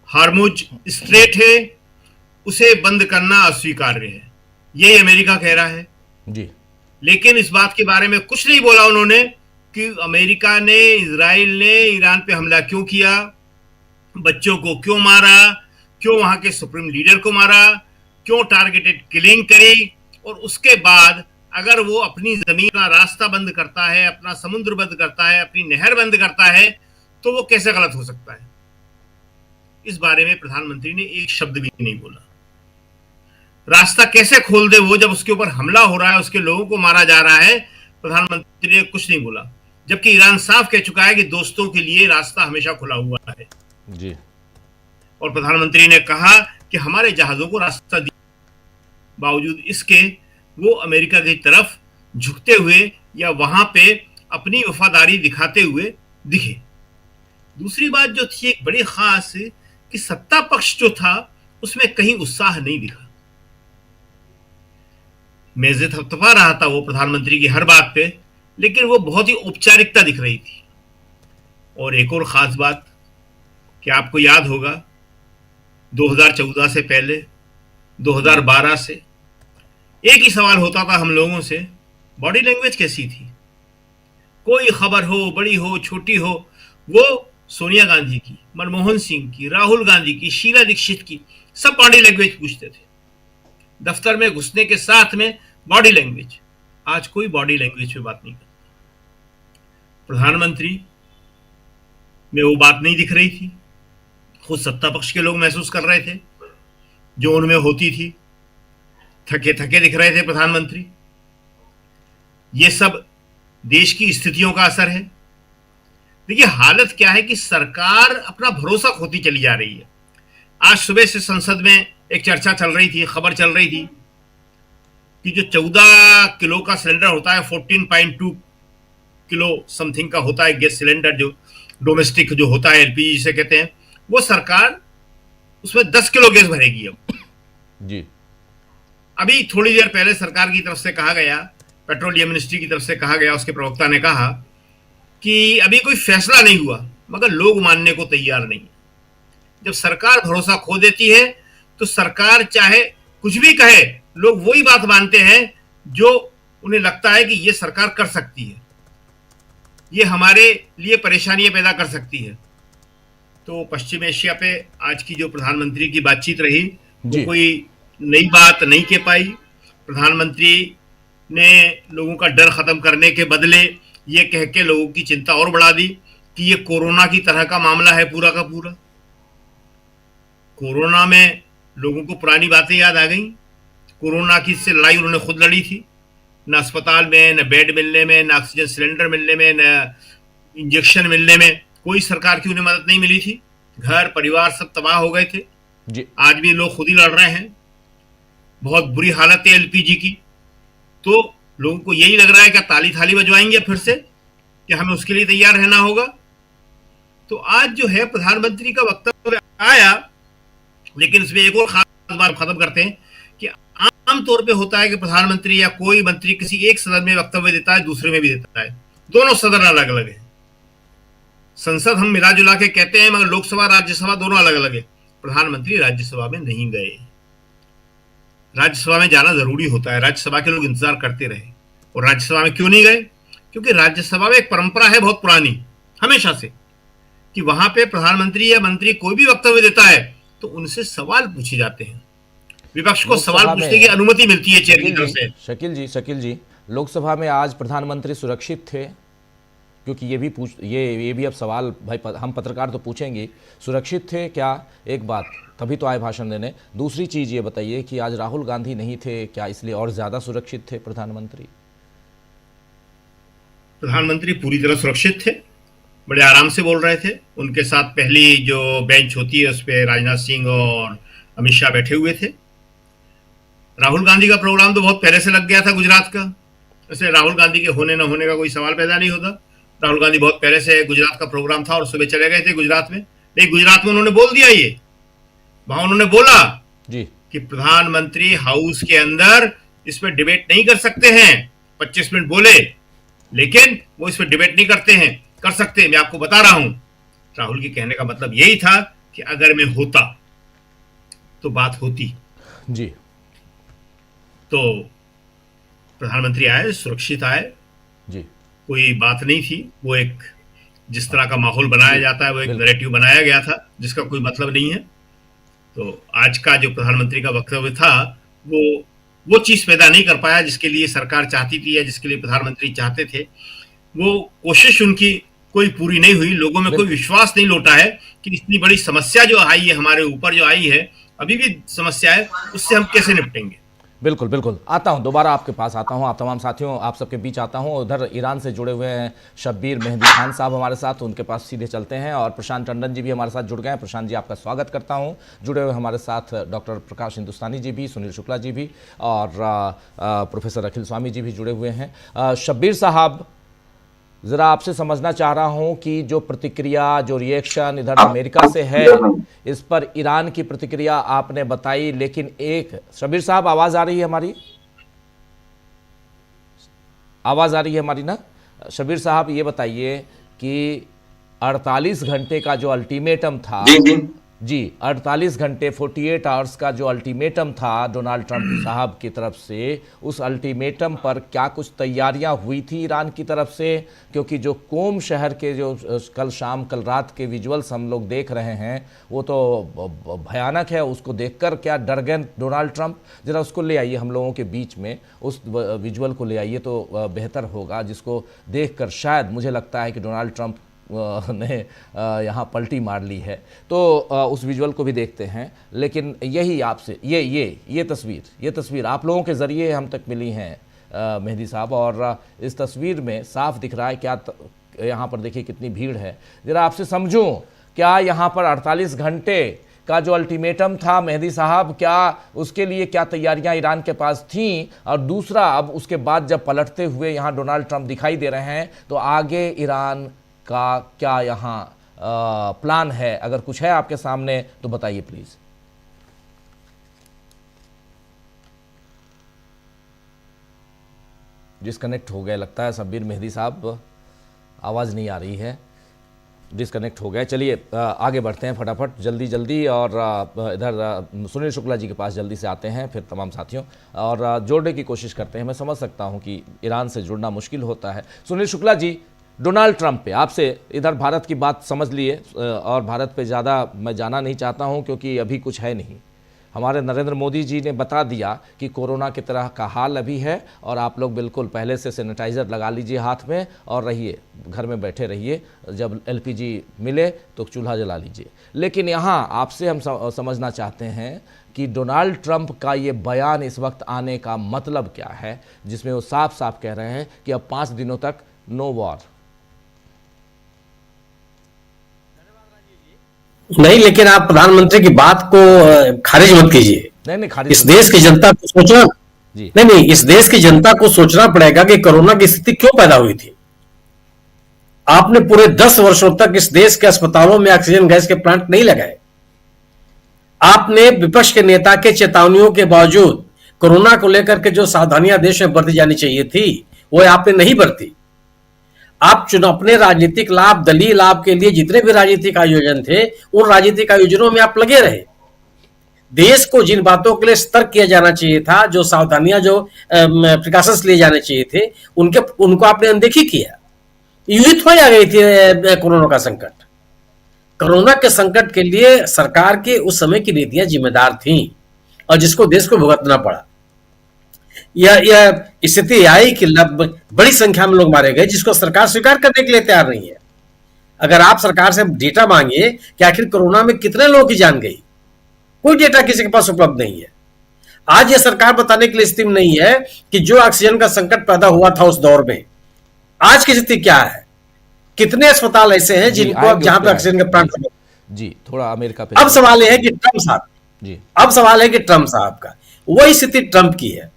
हार्मुज स्ट्रेट है, उसे बंद करना अस्वीकार्य है, यही अमेरिका कह रहा है जी। लेकिन इस बात के बारे में कुछ नहीं बोला उन्होंने कि अमेरिका ने, इजराइल ने ईरान पे हमला क्यों किया, बच्चों को क्यों मारा, क्यों वहां के सुप्रीम लीडर को मारा, क्यों टारगेटेड किलिंग करी, और उसके बाद अगर वो अपनी जमीन का रास्ता बंद करता है, अपना समुद्र बंद करता है, अपनी नहर बंद करता है, तो वो कैसे गलत हो सकता है। इस बारे में प्रधानमंत्री ने एक शब्द भी नहीं बोला। रास्ता कैसे खोल दे वो, जब उसके ऊपर हमला हो रहा है, उसके लोगों को मारा जा रहा है, प्रधानमंत्री ने कुछ नहीं बोला। जबकि ईरान साफ कह चुका है कि दोस्तों के लिए रास्ता हमेशा खुला हुआ है जी। और प्रधानमंत्री ने कहा कि हमारे जहाजों को रास्ता दिया, बावजूद इसके वो अमेरिका की तरफ झुकते हुए या वहां पे अपनी वफादारी दिखाते हुए दिखे। दूसरी बात जो थी एक बड़ी खास, कि सत्ता पक्ष जो था उसमें कहीं उत्साह नहीं दिखा। मेज़े थपथपा रहा था वो प्रधानमंत्री की हर बात पे, लेकिन वो बहुत ही औपचारिकता दिख रही थी। और एक और खास बात कि आपको याद होगा 2014 से पहले, 2012 से एक ही सवाल होता था हम लोगों से, बॉडी लैंग्वेज कैसी थी। कोई खबर हो, बड़ी हो, छोटी हो, वो सोनिया गांधी की, मनमोहन सिंह की, राहुल गांधी की, शीला दीक्षित की, सब बॉडी लैंग्वेज पूछते थे। दफ्तर में घुसने के साथ में बॉडी लैंग्वेज। आज कोई बॉडी लैंग्वेज पे बात नहीं करता। प्रधानमंत्री में वो बात नहीं दिख रही थी। खुद सत्ता पक्ष के लोग महसूस कर रहे थे जो उनमें होती थी। थके थके दिख रहे थे प्रधानमंत्री। ये सब देश की स्थितियों का असर है। देखिए हालत क्या है कि सरकार अपना भरोसा खोती चली जा रही है। आज सुबह से संसद में एक चर्चा चल रही थी, खबर चल रही थी कि जो 14 किलो का सिलेंडर होता है, 14.2 किलो समथिंग का होता है गैस सिलेंडर, जो डोमेस्टिक जो होता है, एलपीजी जिसे कहते हैं, वो सरकार उसमें 10 किलो गैस भरेगी। अब जी अभी थोड़ी देर पहले सरकार की तरफ से कहा गया, पेट्रोलियम मिनिस्ट्री की तरफ से कहा गया, उसके प्रवक्ता ने कहा कि अभी कोई फैसला नहीं हुआ, मगर लोग मानने को तैयार नहीं। जब सरकार भरोसा खो देती है तो सरकार चाहे कुछ भी कहे, लोग वही बात मानते हैं जो उन्हें लगता है कि ये सरकार कर सकती है, ये हमारे लिए परेशानियां पैदा कर सकती है। तो पश्चिम एशिया पे आज की जो प्रधानमंत्री की बातचीत रही, वो कोई नई बात नहीं कह पाई। प्रधानमंत्री ने लोगों का डर खत्म करने के बदले ये कह के लोगों की चिंता और बढ़ा दी कि ये कोरोना की तरह का मामला है पूरा का पूरा। कोरोना में लोगों को पुरानी बातें याद आ गई। कोरोना की से लड़ाई उन्होंने खुद लड़ी थी, न अस्पताल में, न बेड मिलने में, न ऑक्सीजन सिलेंडर मिलने में, न इंजेक्शन मिलने में कोई सरकार की उन्हें मदद नहीं मिली थी। घर परिवार सब तबाह हो गए थे जी। आज भी लोग खुद ही लड़ रहे हैं, बहुत बुरी हालत है एलपीजी की। तो लोगों को यही लग रहा है कि ताली थाली बजवाएंगे फिर से, कि हमें उसके लिए तैयार रहना होगा। तो आज जो है प्रधानमंत्री का वक्तव्य आया, लेकिन इसमें एक और खास बात खत्म करते हैं कि आम तौर पे होता है कि प्रधानमंत्री या कोई मंत्री किसी एक सदन में वक्तव्य देता है, दूसरे में भी देता है, दोनों सदन अलग अलग है। संसद हम मिला जुला के कहते हैं, मगर लोकसभा राज्यसभा दोनों अलग अलग है। प्रधानमंत्री राज्यसभा में नहीं गए। राज्यसभा में जाना जरूरी होता है, राज्यसभा के लोग इंतजार करते रहे। और राज्यसभा में क्यों नहीं गए? क्योंकि राज्यसभा में एक परंपरा है बहुत पुरानी, हमेशा से, कि वहां पे प्रधानमंत्री या मंत्री कोई भी वक्तव्य देता है तो उनसे सवाल पूछे जाते हैं, विपक्ष को सवाल पूछने की अनुमति मिलती है चेयर की तरफ से। शकील जी, लोकसभा में आज प्रधानमंत्री सुरक्षित थे? क्योंकि ये भी अब सवाल भाई हम पत्रकार तो पूछेंगे, सुरक्षित थे क्या? एक बात, तभी तो आए भाषण देने। दूसरी चीज ये बताइए कि आज राहुल गांधी नहीं थे, क्या इसलिए और ज्यादा सुरक्षित थे प्रधानमंत्री? प्रधानमंत्री पूरी तरह सुरक्षित थे, बड़े आराम से बोल रहे थे। उनके साथ पहली जो बेंच होती है उस पर राजनाथ सिंह और अमित शाह बैठे हुए थे। राहुल गांधी का प्रोग्राम तो बहुत पहले से लग गया था गुजरात का, इसलिए राहुल गांधी के होने न होने का कोई सवाल पैदा नहीं होता। राहुल गांधी बहुत पहले से गुजरात का प्रोग्राम था और सुबह चले गए थे गुजरात में। लेकिन गुजरात में उन्होंने बोल दिया, ये वहां उन्होंने बोला जी कि प्रधानमंत्री हाउस के अंदर इस पर डिबेट नहीं कर सकते हैं। 25 मिनट बोले, लेकिन वो इस पर डिबेट नहीं कर सकते। मैं आपको बता रहा हूं, राहुल के कहने का मतलब यही था कि अगर मैं होता तो बात होती जी। तो प्रधानमंत्री आए, सुरक्षित आए जी, कोई बात नहीं थी। वो एक जिस तरह का माहौल बनाया जाता है, वो एक नैरेटिव बनाया गया था जिसका कोई मतलब नहीं है। तो आज का जो प्रधानमंत्री का वक्तव्य था वो चीज पैदा नहीं कर पाया जिसके लिए सरकार चाहती थी या जिसके लिए प्रधानमंत्री चाहते थे। वो कोशिश उनकी कोई पूरी नहीं हुई। लोगों में कोई विश्वास नहीं लौटा है कि इतनी बड़ी समस्या जो आई है हमारे ऊपर, जो आई है, अभी भी समस्या है, उससे हम कैसे निपटेंगे। बिल्कुल आता हूं, दोबारा आपके पास आता हूं, आप तमाम साथियों, आप सबके बीच आता हूं। उधर ईरान से जुड़े हुए हैं शब्बीर मेहदी खान साहब हमारे साथ, उनके पास सीधे चलते हैं। और प्रशांत टंडन जी भी हमारे साथ जुड़ गए हैं। प्रशांत जी, आपका स्वागत करता हूं। जुड़े हुए हमारे साथ डॉक्टर प्रकाश हिंदुस्तानी जी भी, सुनील शुक्ला जी भी, और प्रोफेसर अखिल स्वामी जी भी जुड़े हुए हैं। शब्बीर साहब, ज़रा आपसे समझना चाह रहा हूं कि जो प्रतिक्रिया, जो रिएक्शन इधर अमेरिका से है, इस पर ईरान की प्रतिक्रिया आपने बताई, लेकिन एक शब्बीर साहब, आवाज़ आ रही है हमारी? आवाज़ आ रही है हमारी ना? शब्बीर साहब, ये बताइए कि 48 घंटे का जो अल्टीमेटम था जी 48 घंटे 48 आवर्स का जो अल्टीमेटम था डोनाल्ड ट्रंप साहब की तरफ से, उस अल्टीमेटम पर क्या कुछ तैयारियां हुई थी ईरान की तरफ से? क्योंकि जो कोम शहर के जो कल रात के विजुअल्स हम लोग देख रहे हैं वो तो भयानक है। उसको देखकर क्या डर गए डोनाल्ड ट्रंप? ज़रा उसको ले आइए हम लोगों के बीच में, उस विजुअल को ले आइए तो बेहतर होगा, जिसको देखकर शायद मुझे लगता है कि डोनाल्ड ट्रंप ने यहाँ पलटी मार ली है। तो उस विजुअल को भी देखते हैं। लेकिन यही आपसे ये तस्वीर आप लोगों के ज़रिए हम तक मिली हैं मेहदी साहब, और इस तस्वीर में साफ दिख रहा है क्या यहाँ पर देखिए कितनी भीड़ है। ज़रा आपसे समझूं, क्या यहाँ पर 48 घंटे का जो अल्टीमेटम था मेहदी साहब, क्या उसके लिए क्या तैयारियां ईरान के पास थीं? और दूसरा, अब उसके बाद जब पलटते हुए यहाँ डोनाल्ड ट्रंप दिखाई दे रहे हैं, तो आगे ईरान का क्या यहाँ प्लान है? अगर कुछ है आपके सामने तो बताइए प्लीज। डिस्कनेक्ट हो गए लगता है शब्बीर मेहदी साहब, आवाज़ नहीं आ रही है, डिस्कनेक्ट हो गए। चलिए आगे बढ़ते हैं फटाफट जल्दी जल्दी, और इधर सुनील शुक्ला जी के पास जल्दी से आते हैं फिर तमाम साथियों, और जोड़ने की कोशिश करते हैं। मैं समझ सकता हूं कि ईरान से जुड़ना मुश्किल होता है। सुनील शुक्ला जी, डोनाल्ड ट्रंप पे आपसे, इधर भारत की बात समझ लिए, और भारत पे ज़्यादा मैं जाना नहीं चाहता हूँ क्योंकि अभी कुछ है नहीं। हमारे नरेंद्र मोदी जी ने बता दिया कि कोरोना की तरह का हाल अभी है, और आप लोग बिल्कुल पहले से सैनिटाइज़र लगा लीजिए हाथ में और रहिए, घर में बैठे रहिए, जब एलपीजी मिले तो चूल्हा जला लीजिए। लेकिन यहाँ आपसे हम समझना चाहते हैं कि डोनाल्ड ट्रंप का ये बयान इस वक्त आने का मतलब क्या है, जिसमें वो साफ साफ कह रहे हैं कि अब 5 दिनों तक नो वॉर। नहीं, लेकिन आप प्रधानमंत्री की बात को खारिज मत कीजिए। नहीं खारिज, इस देश की जनता को सोचना जी, नहीं, इस देश की जनता को सोचना पड़ेगा कि कोरोना की स्थिति क्यों पैदा हुई थी। आपने पूरे 10 वर्षों तक इस देश के अस्पतालों में ऑक्सीजन गैस के प्लांट नहीं लगाए। आपने विपक्ष के नेता के चेतावनियों के बावजूद कोरोना को लेकर के जो सावधानियां देश में बरती जानी चाहिए थी, वो आपने नहीं बरती। आप चुनाव, अपने राजनीतिक लाभ, दलीय लाभ के लिए जितने भी राजनीतिक आयोजन थे, उन राजनीतिक आयोजनों में आप लगे रहे। देश को जिन बातों के लिए सतर्क किया जाना चाहिए था, जो सावधानियां, जो प्रिकॉशंस लिए जाने चाहिए थे, उनको आपने अनदेखी किया। यूं थोड़ी आ गई थी कोरोना का संकट। कोरोना के संकट के लिए सरकार के उस समय की नीतियां जिम्मेदार थीं, और जिसको देश को भुगतना पड़ा। यह स्थिति आई कि बड़ी संख्या में लोग मारे गए, जिसको सरकार स्वीकार करने के लिए तैयार नहीं है। अगर आप सरकार से डेटा मांगिए कि आखिर कोरोना में कितने लोगों की जान गई, कोई डेटा किसी के पास उपलब्ध नहीं है। आज यह सरकार बताने के लिए स्थिति में नहीं है कि जो ऑक्सीजन का संकट पैदा हुआ था उस दौर में, आज की स्थिति क्या है, कितने अस्पताल ऐसे हैं जिनको जहां पे ऑक्सीजन का प्लांट जी, थोड़ा अमेरिका पे। अब सवाल यह है कि ट्रंप साहब जी, अब सवाल है कि ट्रंप साहब का, वही स्थिति ट्रंप की है।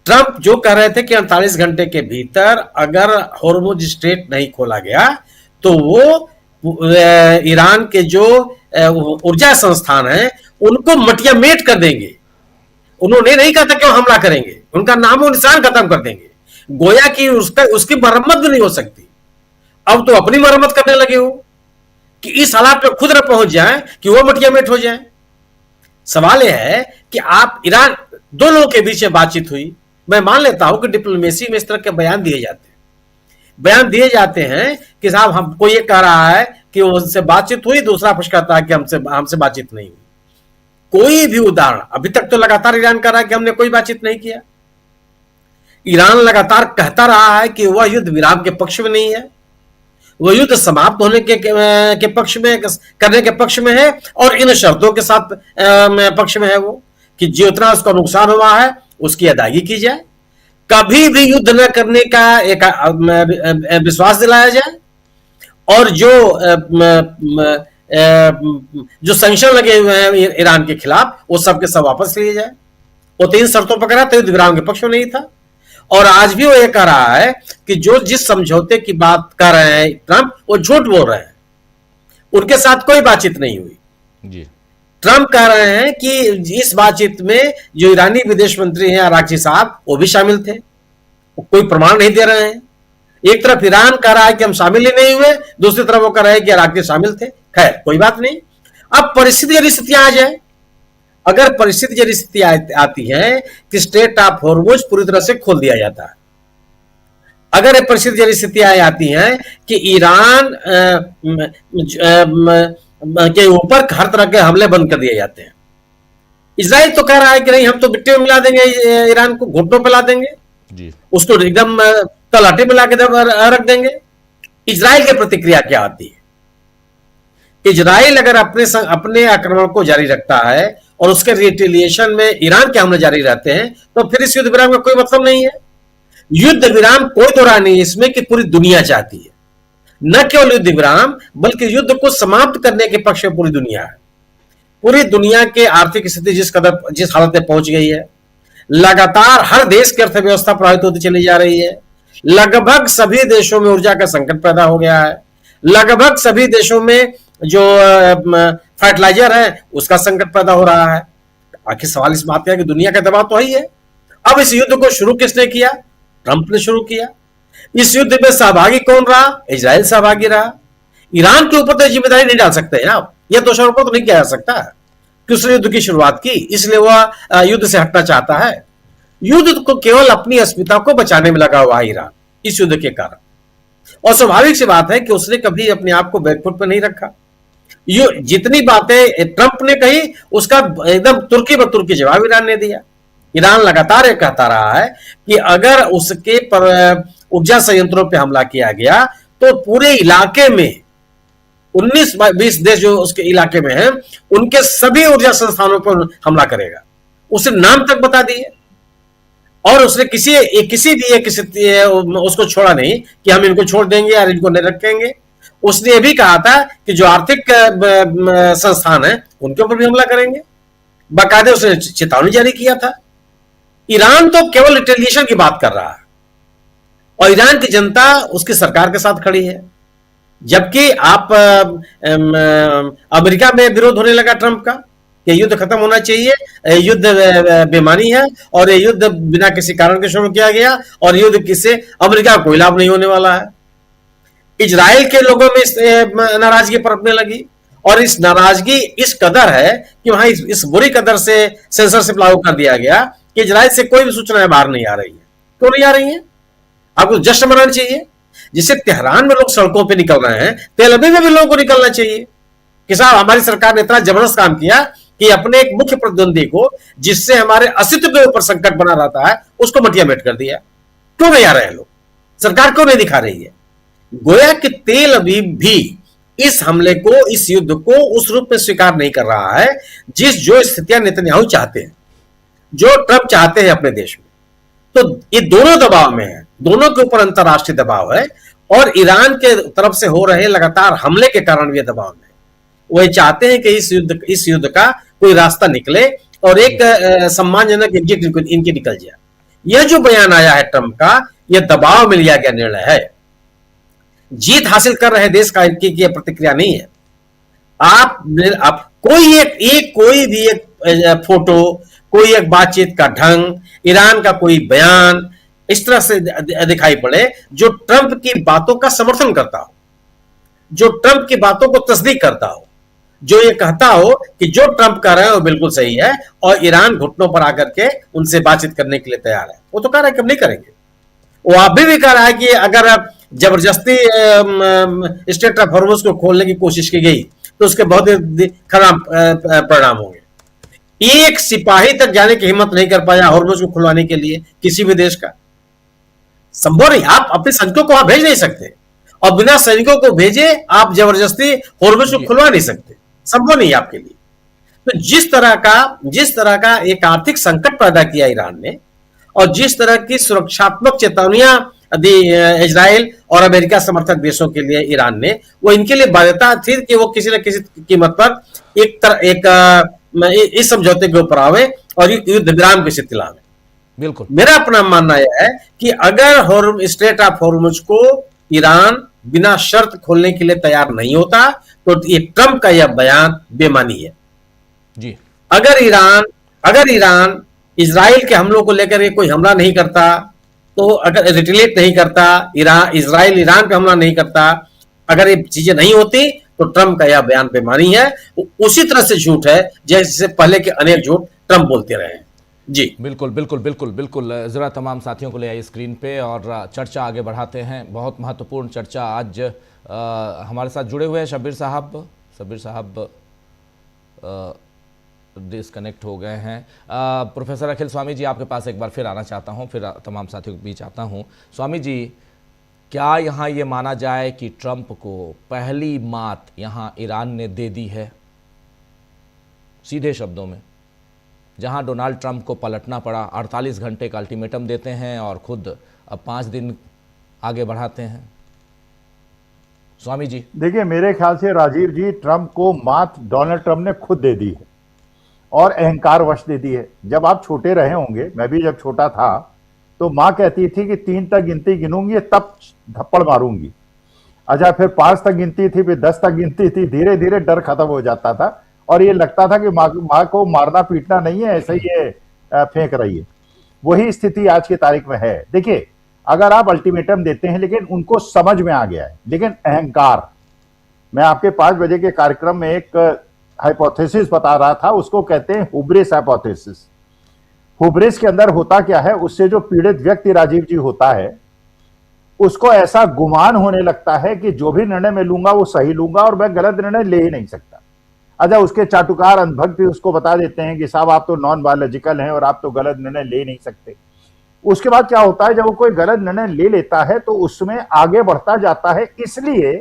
ट्रंप जो कह रहे थे कि 48 घंटे के भीतर अगर हॉर्मुज स्ट्रेट नहीं खोला गया तो वो ईरान के जो ऊर्जा संस्थान है उनको मटिया मेट कर देंगे। उन्होंने नहीं कहा था कि वो हमला करेंगे, उनका नामो निशान खत्म कर देंगे। गोया कि उसकी मरम्मत भी नहीं हो सकती। अब तो अपनी मरम्मत करने लगे हो कि इस हालात पे खुद न पहुंच जाए कि वो मटिया मेट हो जाए। सवाल यह है कि आप ईरान, दो लोगों के बीच में बातचीत हुई। मैं मान लेता हूं कि डिप्लोमेसी में इस तरह के बयान दिए जाते हैं कि साहब हमको ये कह रहा है कि उनसे बातचीत हुई, दूसरा पक्ष कहता है कि हमसे बातचीत नहीं हुई। कोई भी उदाहरण, अभी तक तो लगातार ईरान कह रहा है कि हमने कोई बातचीत नहीं किया। ईरान लगातार कहता रहा है कि वह युद्ध विराम के पक्ष में नहीं है, वह युद्ध समाप्त होने के पक्ष में, करने के पक्ष में है, और इन शर्तों के साथ पक्ष में है वो कि जितना उसका नुकसान हुआ है उसकी अदायगी की जाए, कभी भी युद्ध न करने का एक विश्वास दिलाया जाए, और जो सैंक्शन लगे हुए हैं ईरान के खिलाफ वो सब के सब वापस लिए जाए। वो 3 शर्तों पर करा था, युद्ध विराम के पक्ष में नहीं था। और आज भी वो ये कह रहा है कि जिस समझौते की बात कर रहे हैं ट्रंप, वो झूठ बोल रहे हैं, उनके साथ कोई बातचीत नहीं हुई जी। ट्रंप कह रहे हैं कि इस बातचीत में जो ईरानी विदेश मंत्री हैं अरागची साहब, वो भी शामिल थे, वो कोई प्रमाण नहीं दे रहे हैं। एक तरफ ईरान कह रहा है कि हम शामिल ही नहीं हुए, दूसरी तरफ वो कह रहे हैं कि अरागची शामिल थे। खैर कोई बात नहीं। अब परिस्थिति स्थितियां आ जाए, अगर परिस्थिति स्थिति आती है कि स्ट्रेट ऑफ हॉर्मुज पूरी तरह से खोल दिया जाता है, अगर ये परिस्थिति स्थितियां आती हैं कि ईरान के ऊपर हर तरह के हमले बंद कर दिए जाते हैं। इजराइल तो कह रहा है कि नहीं, हम तो मिट्टी में मिला देंगे, ईरान को घुटनों पे ला देंगे जी, उसको एकदम तलाटे में लाके रख देंगे। इजराइल की प्रतिक्रिया क्या आती है? इजराइल अगर अपने आक्रमण को जारी रखता है और उसके रिटेलिएशन में ईरान के हमले जारी रहते हैं, तो फिर इस युद्ध विराम का कोई मतलब नहीं है। युद्ध विराम कोई दो राय नहीं इसमें कि पूरी दुनिया चाहती है, न केवल युद्ध विराम बल्कि युद्ध को समाप्त करने के पक्ष में पूरी दुनिया है। पूरी दुनिया के आर्थिक स्थिति जिस हालत में पहुंच गई है, लगातार हर देश की अर्थव्यवस्था प्रभावित होती चली जा रही है, लगभग सभी देशों में ऊर्जा का संकट पैदा हो गया है, लगभग सभी देशों में जो फर्टिलाइजर है उसका संकट पैदा हो रहा है। आखिर सवाल इस बात का है कि दुनिया का दबाव तो है ही है। अब इस युद्ध को शुरू किसने किया? ट्रंप ने शुरू किया। इस युद्ध में सहभागी कौन रहा? इजराइल सहभागी रहा। ईरान के ऊपर तो जिम्मेदारी नहीं डाल सकते हैं आप, यह दोषारोपण तो नहीं किया जा सकता कि उसने युद्ध की शुरुआत की इसलिए वह युद्ध से हटना चाहता है। युद्ध को केवल अपनी अस्मिता को बचाने में लगा हुआ है ईरान इस युद्ध के कारण, और स्वाभाविक सी बात है कि उसने कभी अपने आप को बैकफुट पर नहीं रखा। जितनी बातें ट्रंप ने कही उसका एकदम तुर्की ब तुर्की जवाब ईरान ने दिया। ईरान लगातार ये कहता रहा है कि अगर उसके पर ऊर्जा संयंत्रों पर हमला किया गया तो पूरे इलाके में 19-20 देश जो उसके इलाके में हैं उनके सभी ऊर्जा संस्थानों पर हमला करेगा। उसने नाम तक बता दिए और उसने किसी भी उसको छोड़ा नहीं कि हम इनको छोड़ देंगे या इनको नहीं रखेंगे। उसने ये भी कहा था कि जो आर्थिक संस्थान है उनके ऊपर भी हमला करेंगे। बाकायदे उसने चेतावनी जारी किया था। ईरान तो केवल रिटेलिएशन की बात कर रहा है और ईरान की जनता उसकी सरकार के साथ खड़ी है, जबकि आप अमेरिका में विरोध होने लगा ट्रंप का कि युद्ध खत्म होना चाहिए, युद्ध बेमानी है और ये युद्ध बिना किसी कारण के शुरू किया गया और युद्ध किससे अमेरिका को कोई लाभ नहीं होने वाला है। इजराइल के लोगों में नाराजगी पनपने लगी और इस नाराजगी इस कदर है कि वहां इस बुरी कदर से सेंसरशिप लागू कर दिया गया कि इजराइल से कोई भी सूचनाएं बाहर नहीं आ रही है। क्यों नहीं आ रही है? आपको जश्न मनाना चाहिए। जिससे तेहरान में लोग सड़कों पे निकल रहे हैं, तेल अवीव में भी लोगों को निकलना चाहिए कि साहब हमारी सरकार ने इतना जबरदस्त काम किया कि अपने एक मुख्य प्रतिद्वंदी को जिससे हमारे अस्तित्व के ऊपर संकट बना रहता है उसको मटिया मेट कर दिया। क्यों नहीं आ रहे हैं लोग? सरकार क्यों नहीं दिखा रही है? गोया कि तेल अवीव भी इस हमले को, इस युद्ध को उस रूप में स्वीकार नहीं कर रहा है जो स्थितियां नेतन्याहू चाहते हैं, जो ट्रंप चाहते हैं अपने देश में। तो ये दोनों दबाव में है, दोनों के ऊपर अंतरराष्ट्रीय दबाव है और ईरान के तरफ से हो रहे लगातार हमले के कारण भी दबाव में वो चाहते हैं कि इस युद्ध का कोई रास्ता निकले और एक सम्मानजनक एग्जिट इनकी निकल जाए। यह जो बयान आया है ट्रंप का, यह दबाव में लिया गया निर्णय है। जीत हासिल कर रहे देश का इनकी प्रतिक्रिया नहीं है। आप कोई भी एक फोटो, कोई एक बातचीत का ढंग, ईरान का कोई बयान इस तरह से दिखाई पड़े जो ट्रंप की बातों का समर्थन करता हो, जो ट्रंप की बातों को तस्दीक करता हो, जो ये कहता हो कि जो ट्रंप कर रहे हैं वो बिल्कुल सही है और ईरान घुटनों पर आकर के उनसे बातचीत करने के लिए तैयार है। वो तो कह रहा है कि हम नहीं करेंगे। वो आप भी कह रहा है कि अगर जबरदस्ती स्ट्रेट ऑफ हॉर्मुज को खोलने की कोशिश की गई तो उसके बहुत खराब परिणाम होंगे। एक सिपाही तक जाने की हिम्मत नहीं कर पाया हॉर्मुज को खुलवाने के लिए किसी भी देश का। संभव नहीं। आप अपने सैनिकों को वहां भेज नहीं सकते और बिना सैनिकों को भेजे आप जबरदस्ती हॉर्मुज को खुलवा नहीं सकते। संभव नहीं आपके लिए। तो जिस तरह का एक आर्थिक संकट पैदा किया ईरान ने और जिस तरह की सुरक्षात्मक चेतावनियां दी इजराइल और अमेरिका समर्थक देशों के लिए ईरान ने, वो इनके लिए बाध्यता थी कि वो किसी न किसी कीमत पर इस समझौते के ऊपर आवे और युद्ध विराम की स्थिति लावे। बिल्कुल, मेरा अपना मानना यह है कि अगर स्ट्रेट ऑफ हॉर्मुज को ईरान बिना शर्त खोलने के लिए तैयार नहीं होता तो ये ट्रंप का यह बयान बेमानी है जी। अगर ईरान इजराइल के हमलों को लेकर कोई हमला नहीं करता, तो अगर रिटेलिएट नहीं करता, इजराइल ईरान पे हमला नहीं करता, अगर ये चीजें नहीं होती तो ट्रंप का यह बयान बेमानी है। उसी तरह से झूठ है जैसे पहले के अनेक झूठ ट्रंप बोलते रहे हैं। जी बिल्कुल बिल्कुल बिल्कुल बिल्कुल। जरा तमाम साथियों को ले आइए स्क्रीन पे और चर्चा आगे बढ़ाते हैं। बहुत महत्वपूर्ण चर्चा आज हमारे साथ जुड़े हुए हैं शब्बीर साहब डिस्कनेक्ट हो गए हैं। प्रोफेसर अखिल स्वामी जी, आपके पास एक बार फिर आना चाहता हूं, फिर तमाम साथियों के बीच आता हूं। स्वामी जी, क्या यहाँ ये माना जाए कि ट्रंप को पहली मात यहाँ ईरान ने दे दी है? सीधे शब्दों में, जहाँ डोनाल्ड ट्रंप को पलटना पड़ा, 48 घंटे का अल्टीमेटम देते हैं और खुद अब 5 दिन आगे बढ़ाते हैं। स्वामी जी, देखिए, मेरे ख्याल से राजीव जी, ट्रंप को मात डोनाल्ड ट्रंप ने खुद दे दी है। और अहंकार वश दे दी है। जब आप छोटे रहे होंगे, मैं भी जब छोटा था, तो माँ कहती थी कि 3 तक गिनती गिनूंगी तब थप्पड़ मारूंगी। अच्छा, फिर 5 तक गिनती थी, फिर 10 तक गिनती थी, धीरे धीरे डर खत्म हो जाता था और ये लगता था कि माँ को मारना पीटना नहीं है, ऐसे ही ये फेंक रही है। वही स्थिति आज की तारीख में है। देखिए, अगर आप अल्टीमेटम देते हैं लेकिन उनको समझ में आ गया है, लेकिन अहंकार, मैं आपके 5 बजे के कार्यक्रम में एक हाइपोथेसिस बता रहा था, उसको कहते हैं हुब्रिस हाइपोथेसिस। हुब्रिस के अंदर होता क्या है, उससे जो पीड़ित व्यक्ति राजीव जी होता है, उसको ऐसा गुमान होने लगता है कि जो भी निर्णय मैं लूंगा वो सही लूंगा और मैं गलत निर्णय ले ही नहीं सकता। अच्छा, उसके चाटुकार अनुभक्त भी उसको बता देते हैं कि साहब आप तो नॉन बायोलॉजिकल हैं और आप तो गलत निर्णय ले नहीं सकते। उसके बाद क्या होता है, जब वो कोई गलत निर्णय ले लेता है तो उसमें आगे बढ़ता जाता है, इसलिए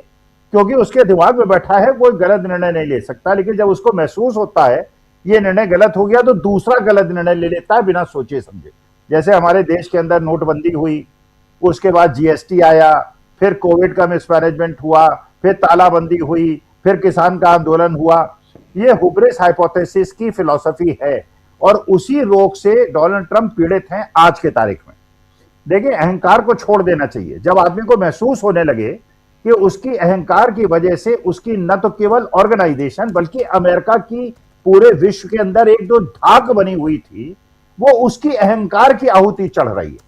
क्योंकि उसके दिमाग में बैठा है कोई गलत निर्णय नहीं ले सकता। लेकिन जब उसको महसूस होता है ये निर्णय गलत हो गया तो दूसरा गलत निर्णय ले लेता है बिना सोचे समझे। जैसे हमारे देश के अंदर नोटबंदी हुई, उसके बाद जीएसटी आया, फिर कोविड का मिसमैनेजमेंट हुआ, फिर तालाबंदी हुई, फिर किसान का आंदोलन हुआ। ये हुब्रिस हाइपोथेसिस की फिलॉसफी है और उसी रोग से डोनाल्ड ट्रंप पीड़ित हैं आज के तारीख में। देखिए, अहंकार को छोड़ देना चाहिए। जब आदमी को महसूस होने लगे कि उसकी अहंकार की वजह से उसकी न तो केवल ऑर्गेनाइजेशन बल्कि अमेरिका की पूरे विश्व के अंदर एक जो धाक बनी हुई थी, वो उसकी अहंकार की आहुति चढ़ रही है।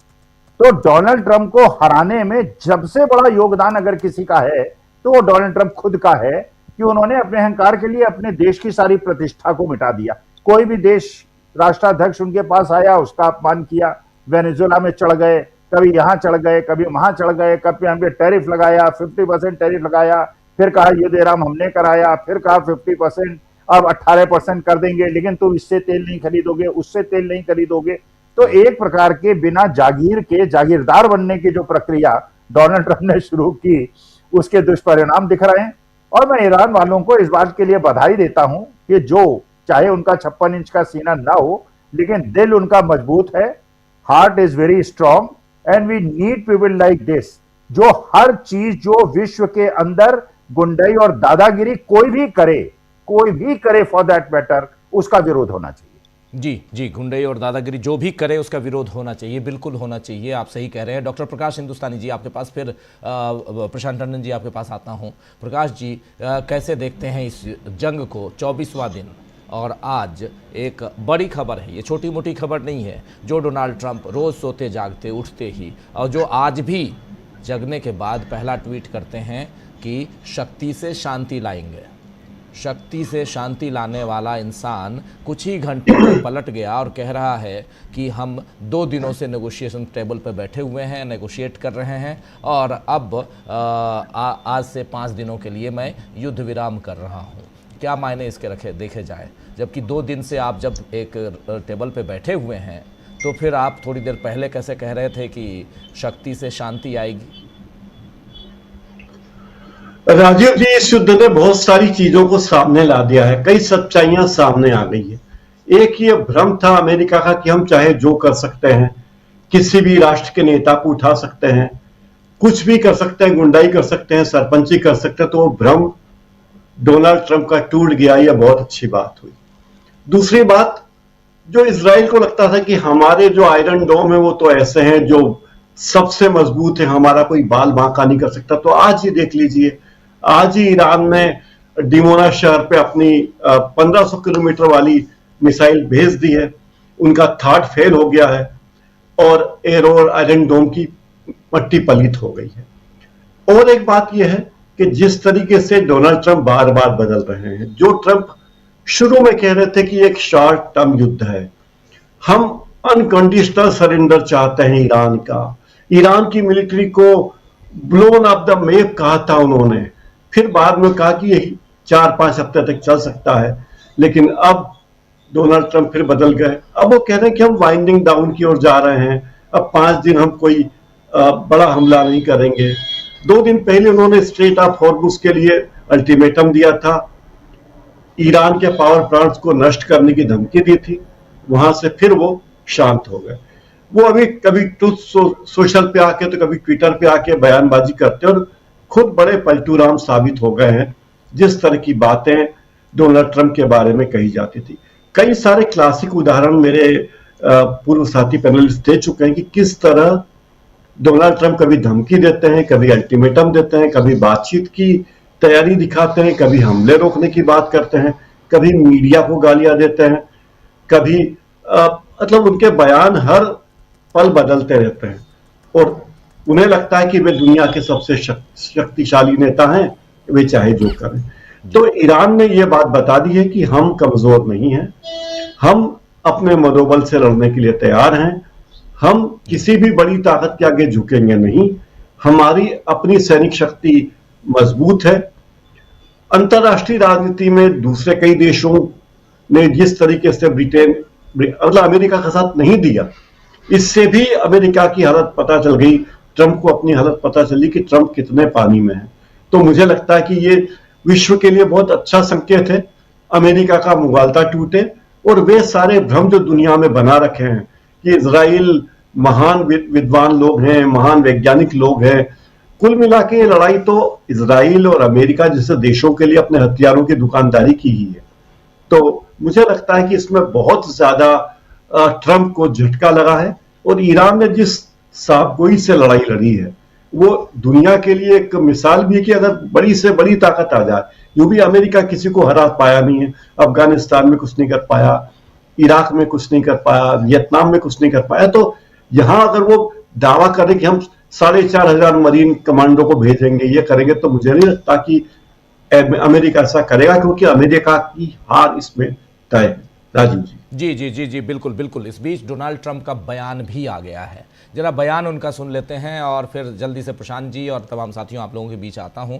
तो डोनाल्ड ट्रंप को हराने में सबसे बड़ा योगदान अगर किसी का है तो वो डोनाल्ड ट्रंप खुद का है कि उन्होंने अपने अहंकार के लिए अपने देश की सारी प्रतिष्ठा को मिटा दिया। कोई भी देश राष्ट्राध्यक्ष उनके पास आया, उसका अपमान किया। वेनेजुएला में चढ़ गए, कभी यहां चढ़ गए, कभी वहां चढ़ गए, कभी हम पे टैरिफ लगाया, 50% टैरिफ लगाया, फिर कहा युद्ध विराम हमने कराया, फिर कहा 50%, अब 18% कर देंगे, लेकिन तुम इससे तेल नहीं खरीदोगे, उससे तेल नहीं खरीदोगे। तो एक प्रकार के बिना जागीर के जागीरदार बनने की जो प्रक्रिया डोनाल्ड ट्रंप ने शुरू की, उसके दुष्परिणाम दिख रहे हैं। और मैं ईरान वालों को इस बात के लिए बधाई देता हूं कि जो चाहे उनका 56 इंच का सीना ना हो, लेकिन दिल उनका मजबूत है, heart is very strong and we need people like this, जो हर चीज जो विश्व के अंदर गुंडाई और दादागिरी कोई भी करे फॉर दैट मैटर, उसका विरोध होना चाहिए। जी, गुंडई और दादागिरी जो भी करे उसका विरोध होना चाहिए, बिल्कुल होना चाहिए। आप सही कह रहे हैं। डॉक्टर प्रकाश हिंदुस्तानी जी आपके पास, फिर प्रशांत टंडन जी आपके पास आता हूं। प्रकाश जी, कैसे देखते हैं इस जंग को? 24वां दिन और आज एक बड़ी खबर है, ये छोटी मोटी खबर नहीं है, जो डोनाल्ड ट्रंप रोज़ सोते जागते उठते ही और जो आज भी जगने के बाद पहला ट्वीट करते हैं कि शक्ति से शांति लाएंगे। शक्ति से शांति लाने वाला इंसान कुछ ही घंटे में पलट गया और कह रहा है कि हम 2 दिनों से नेगोशिएशन टेबल पर बैठे हुए हैं, नेगोशिएट कर रहे हैं और अब आज से 5 दिनों के लिए मैं युद्ध विराम कर रहा हूं। क्या मायने इसके देखे जाए, जबकि 2 दिन से आप जब एक टेबल पे बैठे हुए हैं, तो फिर आप थोड़ी देर पहले कैसे कह रहे थे कि शक्ति से शांति आएगी? राजीव जी, इस युद्ध ने बहुत सारी चीजों को सामने ला दिया है, कई सच्चाइयां सामने आ गई है। एक ये भ्रम था अमेरिका का कि हम चाहे जो कर सकते हैं, किसी भी राष्ट्र के नेता को उठा सकते हैं, कुछ भी कर सकते हैं, गुंडाई कर सकते हैं, सरपंची कर सकते हैं। तो वो भ्रम डोनाल्ड ट्रंप का टूट गया, यह बहुत अच्छी बात हुई। दूसरी बात, जो इजराइल को लगता था कि हमारे जो आयरन डोम है वो तो ऐसे हैं जो सबसे मजबूत है, हमारा कोई बाल बांका नहीं कर सकता, तो आज ही देख लीजिए, आज ही ईरान ने डिमोना शहर पे अपनी 1500 किलोमीटर वाली मिसाइल भेज दी है, उनका थार्ड फेल हो गया है और एरो और आयरन डोम की मट्टी पलित हो गई है। और एक बात यह है कि जिस तरीके से डोनाल्ड ट्रंप बार बार बदल रहे हैं, जो ट्रंप शुरू में कह रहे थे कि एक शॉर्ट टर्म युद्ध है, हम अनकंडीशनल सरेंडर चाहते हैं ईरान का, ईरान की मिलिट्री को ब्लोन ऑफ द मैप कहा था उन्होंने, फिर बाद में कहा कि यही 4-5 हफ्ते तक चल सकता है, लेकिन अब डोनाल्ड ट्रंप फिर बदल गए। अब वो कह रहे हैं कि हम वाइंडिंग डाउन की ओर जा रहे हैं, अब 5 दिन हम कोई बड़ा हमला नहीं करेंगे। 2 दिन पहले उन्होंने स्ट्रेट ऑफ हॉर्मुज के लिए अल्टीमेटम दिया था, ईरान के पावर प्लांट्स को नष्ट करने की धमकी दी थी, वहां से फिर वो शांत हो गए। वो अभी कभी ट्रूथ सोशल पे आके तो कभी ट्विटर पे आके बयानबाजी करते और खुद बड़े पलटूराम साबित हो गए हैं। जिस तरह की बातें डोनाल्ड ट्रंप के बारे में कही जाती थी, कई सारे क्लासिक उदाहरण मेरे पूर्व साथी पैनलिस्ट दे चुके हैं कि किस तरह डोनाल्ड ट्रंप कभी धमकी देते हैं, कभी अल्टीमेटम देते हैं, कभी बातचीत की तैयारी दिखाते हैं, कभी हमले रोकने की बात करते हैं, कभी मीडिया को गालियां देते हैं, कभी मतलब उनके बयान हर पल बदलते रहते हैं और उन्हें लगता है कि वे दुनिया के सबसे शक्तिशाली नेता हैं, वे चाहे जो करें। तो ईरान ने यह बात बता दी है कि हम कमजोर नहीं हैं, हम अपने मनोबल से लड़ने के लिए तैयार हैं, हम किसी भी बड़ी ताकत के आगे झुकेंगे नहीं, हमारी अपनी सैनिक शक्ति मजबूत है। अंतरराष्ट्रीय राजनीति में दूसरे कई देशों ने जिस तरीके से ब्रिटेन मतलब अमेरिका का साथ नहीं दिया, इससे भी अमेरिका की हालत पता चल गई, ट्रंप को अपनी हालत पता चली कि ट्रंप कितने पानी में है। तो मुझे लगता है कि ये विश्व के लिए बहुत अच्छा संकेत है, अमेरिका का मुगालता टूटे और वे सारे भ्रम जो दुनिया में बना रखे हैं कि इजराइल महान विद्वान लोग हैं, महान वैज्ञानिक लोग हैं, कुल मिला के ये लड़ाई तो इजराइल और अमेरिका जैसे देशों के लिए अपने हथियारों की दुकानदारी की ही है। तो मुझे लगता है कि इसमें बहुत ज्यादा ट्रंप को झटका लगा है और ईरान ने जिस साफगोई से लड़ाई लड़ी है वो दुनिया के लिए एक मिसाल भी है कि अगर बड़ी से बड़ी ताकत आ जाए, यूं भी अमेरिका किसी को हरा पाया नहीं है, अफगानिस्तान में कुछ नहीं कर पाया, इराक में कुछ नहीं कर पाया, वियतनाम में कुछ नहीं कर पाया, तो यहां अगर वो दावा करें कि हम 4,500 मरीन कमांडो को भेजेंगे, ये करेंगे, तो मुझे नहीं लगता कि अमेरिका ऐसा करेगा, क्योंकि अमेरिका की हार इसमें तय है। राजीव जी। जी, बिल्कुल बिल्कुल। इस बीच डोनाल्ड ट्रंप का बयान भी आ गया है, जरा बयान उनका सुन लेते हैं और फिर जल्दी से प्रशांत जी और तमाम साथियों आप लोगों के बीच आता हूं।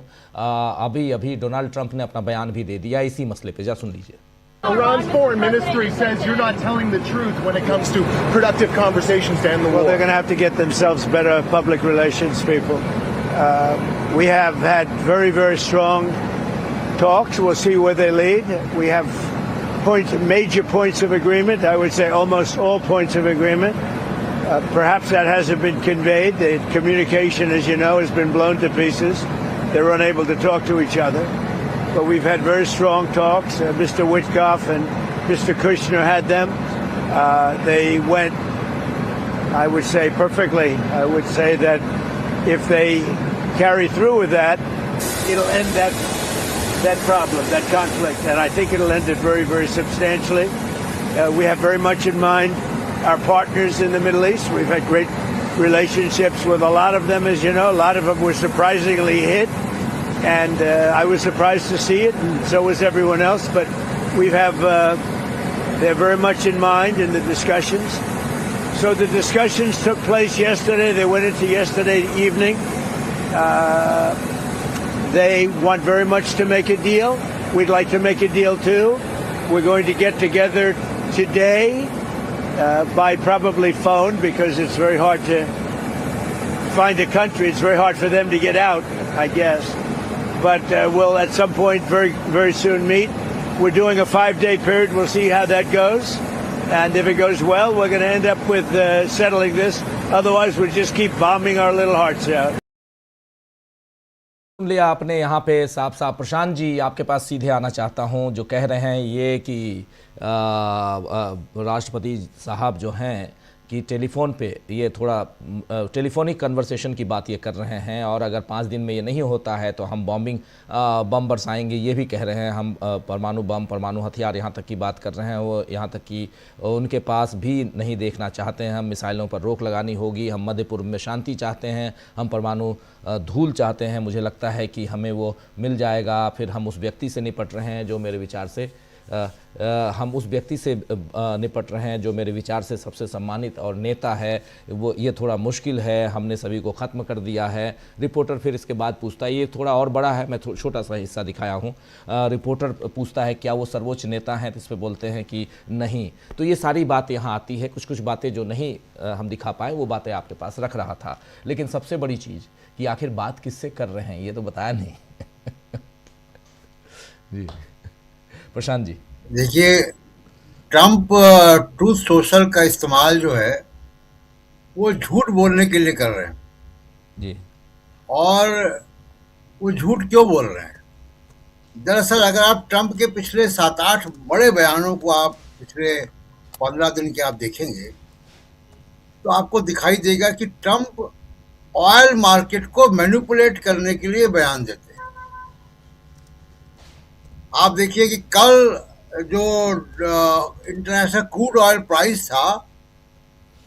अभी डोनाल्ड ट्रंप ने अपना बयान भी दे दिया इसी मसले पे, जरा सुन लीजिए। Iran's foreign ministry says you're not telling the truth when it comes to productive conversations to end the war. Well, they're going to have to get themselves better public relations people. We have had very, very strong talks. We'll see where they lead. We have major points of agreement. I would say almost all points of agreement. Perhaps that hasn't been conveyed. The communication, as you know, has been blown to pieces. They're unable to talk to each other. But we've had very strong talks. Mr. Witkoff and Mr. Kushner had them. They went, I would say, perfectly. I would say that if they carry through with that, it'll end that problem, that conflict. And I think it'll end it very, very substantially. We have very much in mind our partners in the Middle East. We've had great relationships with a lot of them, as you know. A lot of them were surprisingly hit. And I was surprised to see it, and so was everyone else. But they're very much in mind in the discussions. So the discussions took place yesterday. They went into yesterday evening. They want very much to make a deal. We'd like to make a deal too. We're going to get together today by probably phone, because it's very hard to find a country. It's very hard for them to get out, I guess. But we'll at some point very, very soon meet. We're doing a 5-day period. We'll see how that goes. And if it goes well, we're going to end up with settling this. Otherwise, we'll just keep bombing our little hearts out. सुन लिया आपने यहाँ पे साफ साफ। प्रशांत जी, आपके पास सीधे आना चाहता हूँ। जो कह रहे हैं ये कि राष्ट्रपति साहब जो हैं कि टेलीफोन पे ये थोड़ा टेलीफोनिक कन्वर्सेशन की बात ये कर रहे हैं, और अगर 5 दिन में ये नहीं होता है तो हम बम बरसाएंगे, ये भी कह रहे हैं। हम परमाणु बम, परमाणु हथियार यहाँ तक की बात कर रहे हैं। वो यहाँ तक कि उनके पास भी नहीं देखना चाहते हैं। हम मिसाइलों पर रोक लगानी होगी, हम मध्य पूर्व में शांति चाहते हैं, हम परमाणु धूल चाहते हैं। मुझे लगता है कि हमें वो मिल जाएगा। फिर हम उस व्यक्ति से निपट रहे हैं जो मेरे विचार से निपट रहे हैं जो मेरे विचार से सबसे सम्मानित और नेता है। वो ये थोड़ा मुश्किल है, हमने सभी को ख़त्म कर दिया है। रिपोर्टर फिर इसके बाद पूछता है, ये थोड़ा और बड़ा है, मैं छोटा सा हिस्सा दिखाया हूँ। रिपोर्टर पूछता है क्या वो सर्वोच्च नेता हैं, तो इस पर बोलते हैं कि नहीं। तो ये सारी बात यहाँ आती है। कुछ कुछ बातें जो नहीं हम दिखा पाए वो बातें आपके पास रख रहा था। लेकिन सबसे बड़ी चीज़ कि आखिर बात किससे कर रहे हैं ये तो बताया नहीं। जी प्रशांत जी। देखिए, ट्रंप ट्रूथ सोशल का इस्तेमाल जो है वो झूठ बोलने के लिए कर रहे हैं जी। और वो झूठ क्यों बोल रहे हैं? दरअसल अगर आप ट्रंप के पिछले 7-8 बड़े बयानों को आप पिछले 15 दिन के आप देखेंगे तो आपको दिखाई देगा कि ट्रंप ऑयल मार्केट को मैनिपुलेट करने के लिए बयान देते हैं। आप देखिए कि कल जो इंटरनेशनल क्रूड ऑयल प्राइस था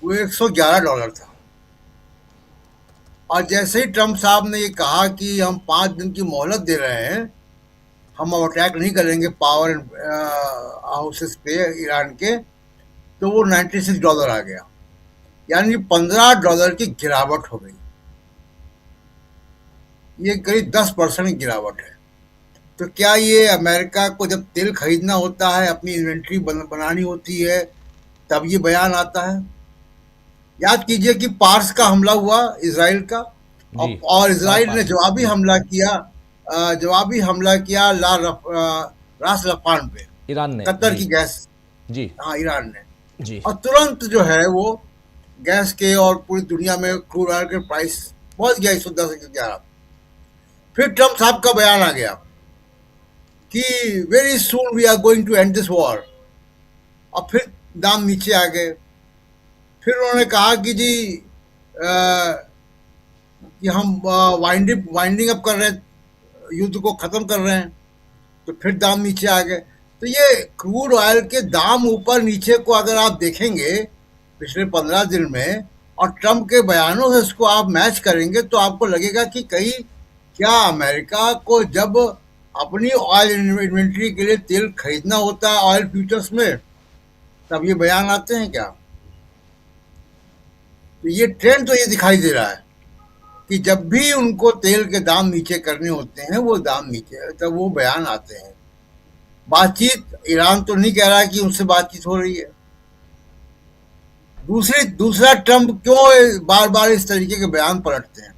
वो $111 था, और जैसे ही ट्रंप साहब ने ये कहा कि हम 5 दिन की मोहलत दे रहे हैं, हम अब अटैक नहीं करेंगे पावर हाउसेस पे ईरान के, तो वो $96 आ गया, यानी $15 की गिरावट हो गई। ये करीब 10% की गिरावट है। तो क्या ये अमेरिका को जब तेल खरीदना होता है, अपनी इन्वेंट्री बनानी होती है, तब ये बयान आता है? याद कीजिए कि पार्स का हमला हुआ इसराइल का, और इसराइल ने जवाबी हमला किया रास लफान पे, ईरान ने, कतर की गैस, जी हाँ ईरान ने जी, और तुरंत जो है वो गैस के और पूरी दुनिया में क्रूड ऑयल के प्राइस पहुंच गया 110-111। फिर ट्रंप साहब का बयान आ गया कि very soon we are going to end this war, और फिर दाम नीचे आ गए। फिर उन्होंने कहा कि जी कि हम वाइंडिंग अप कर रहे हैं, युद्ध को खत्म कर रहे हैं, तो फिर दाम नीचे आ गए। तो ये क्रूड ऑयल के दाम ऊपर नीचे को अगर आप देखेंगे पिछले 15 दिन में, और ट्रंप के बयानों से इसको आप मैच करेंगे, तो आपको लगेगा कि कहीं क्या अमेरिका को जब अपनी ऑयल इन्वेंट्री के लिए तेल खरीदना होता है ऑयल फ्यूचर्स में, तब ये बयान आते हैं क्या? तो ये ट्रेंड तो ये दिखाई दे रहा है कि जब भी उनको तेल के दाम नीचे करने होते हैं, वो दाम नीचे, तब वो बयान आते हैं। बातचीत, ईरान तो नहीं कह रहा है कि उनसे बातचीत हो रही है। दूसरा ट्रंप क्यों बार बार इस तरीके के बयान पलटते हैं?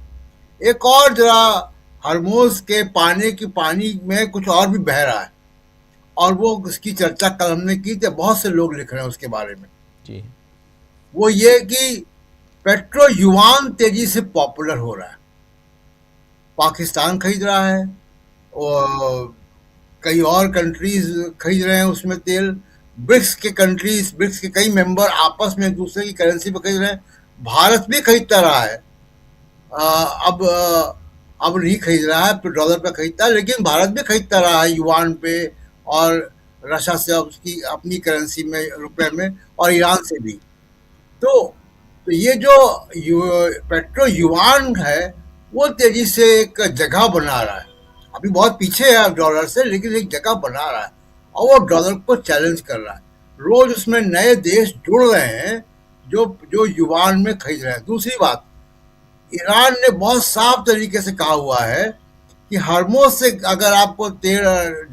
एक और जरा, हरमोज के पानी में कुछ और भी बह रहा है, और वो उसकी चर्चा कल हमने की थी, बहुत से लोग लिख रहे हैं उसके बारे में जी। वो ये कि पेट्रो युआन तेजी से पॉपुलर हो रहा है, पाकिस्तान खरीद रहा है और कई और कंट्रीज खरीद रहे हैं उसमें तेल, ब्रिक्स के कई मेंबर आपस में दूसरे की करेंसी पे खरीद रहे हैं, भारत भी खरीदता रहा है, अब नहीं खरीद रहा है, तो डॉलर पे खरीदता है, लेकिन भारत भी खरीदता रहा है युआन पे, और रशिया से उसकी अपनी करेंसी में, रुपए में, और ईरान से भी। तो ये जो पेट्रो युआन है वो तेजी से एक जगह बना रहा है, अभी बहुत पीछे है डॉलर से, लेकिन एक जगह बना रहा है, और वो डॉलर को चैलेंज कर रहा है। रोज उसमें नए देश जुड़ रहे हैं जो युआन में खरीद रहे हैं। दूसरी बात, ईरान ने बहुत साफ तरीके से कहा हुआ है कि हरमोज से अगर आपको तेल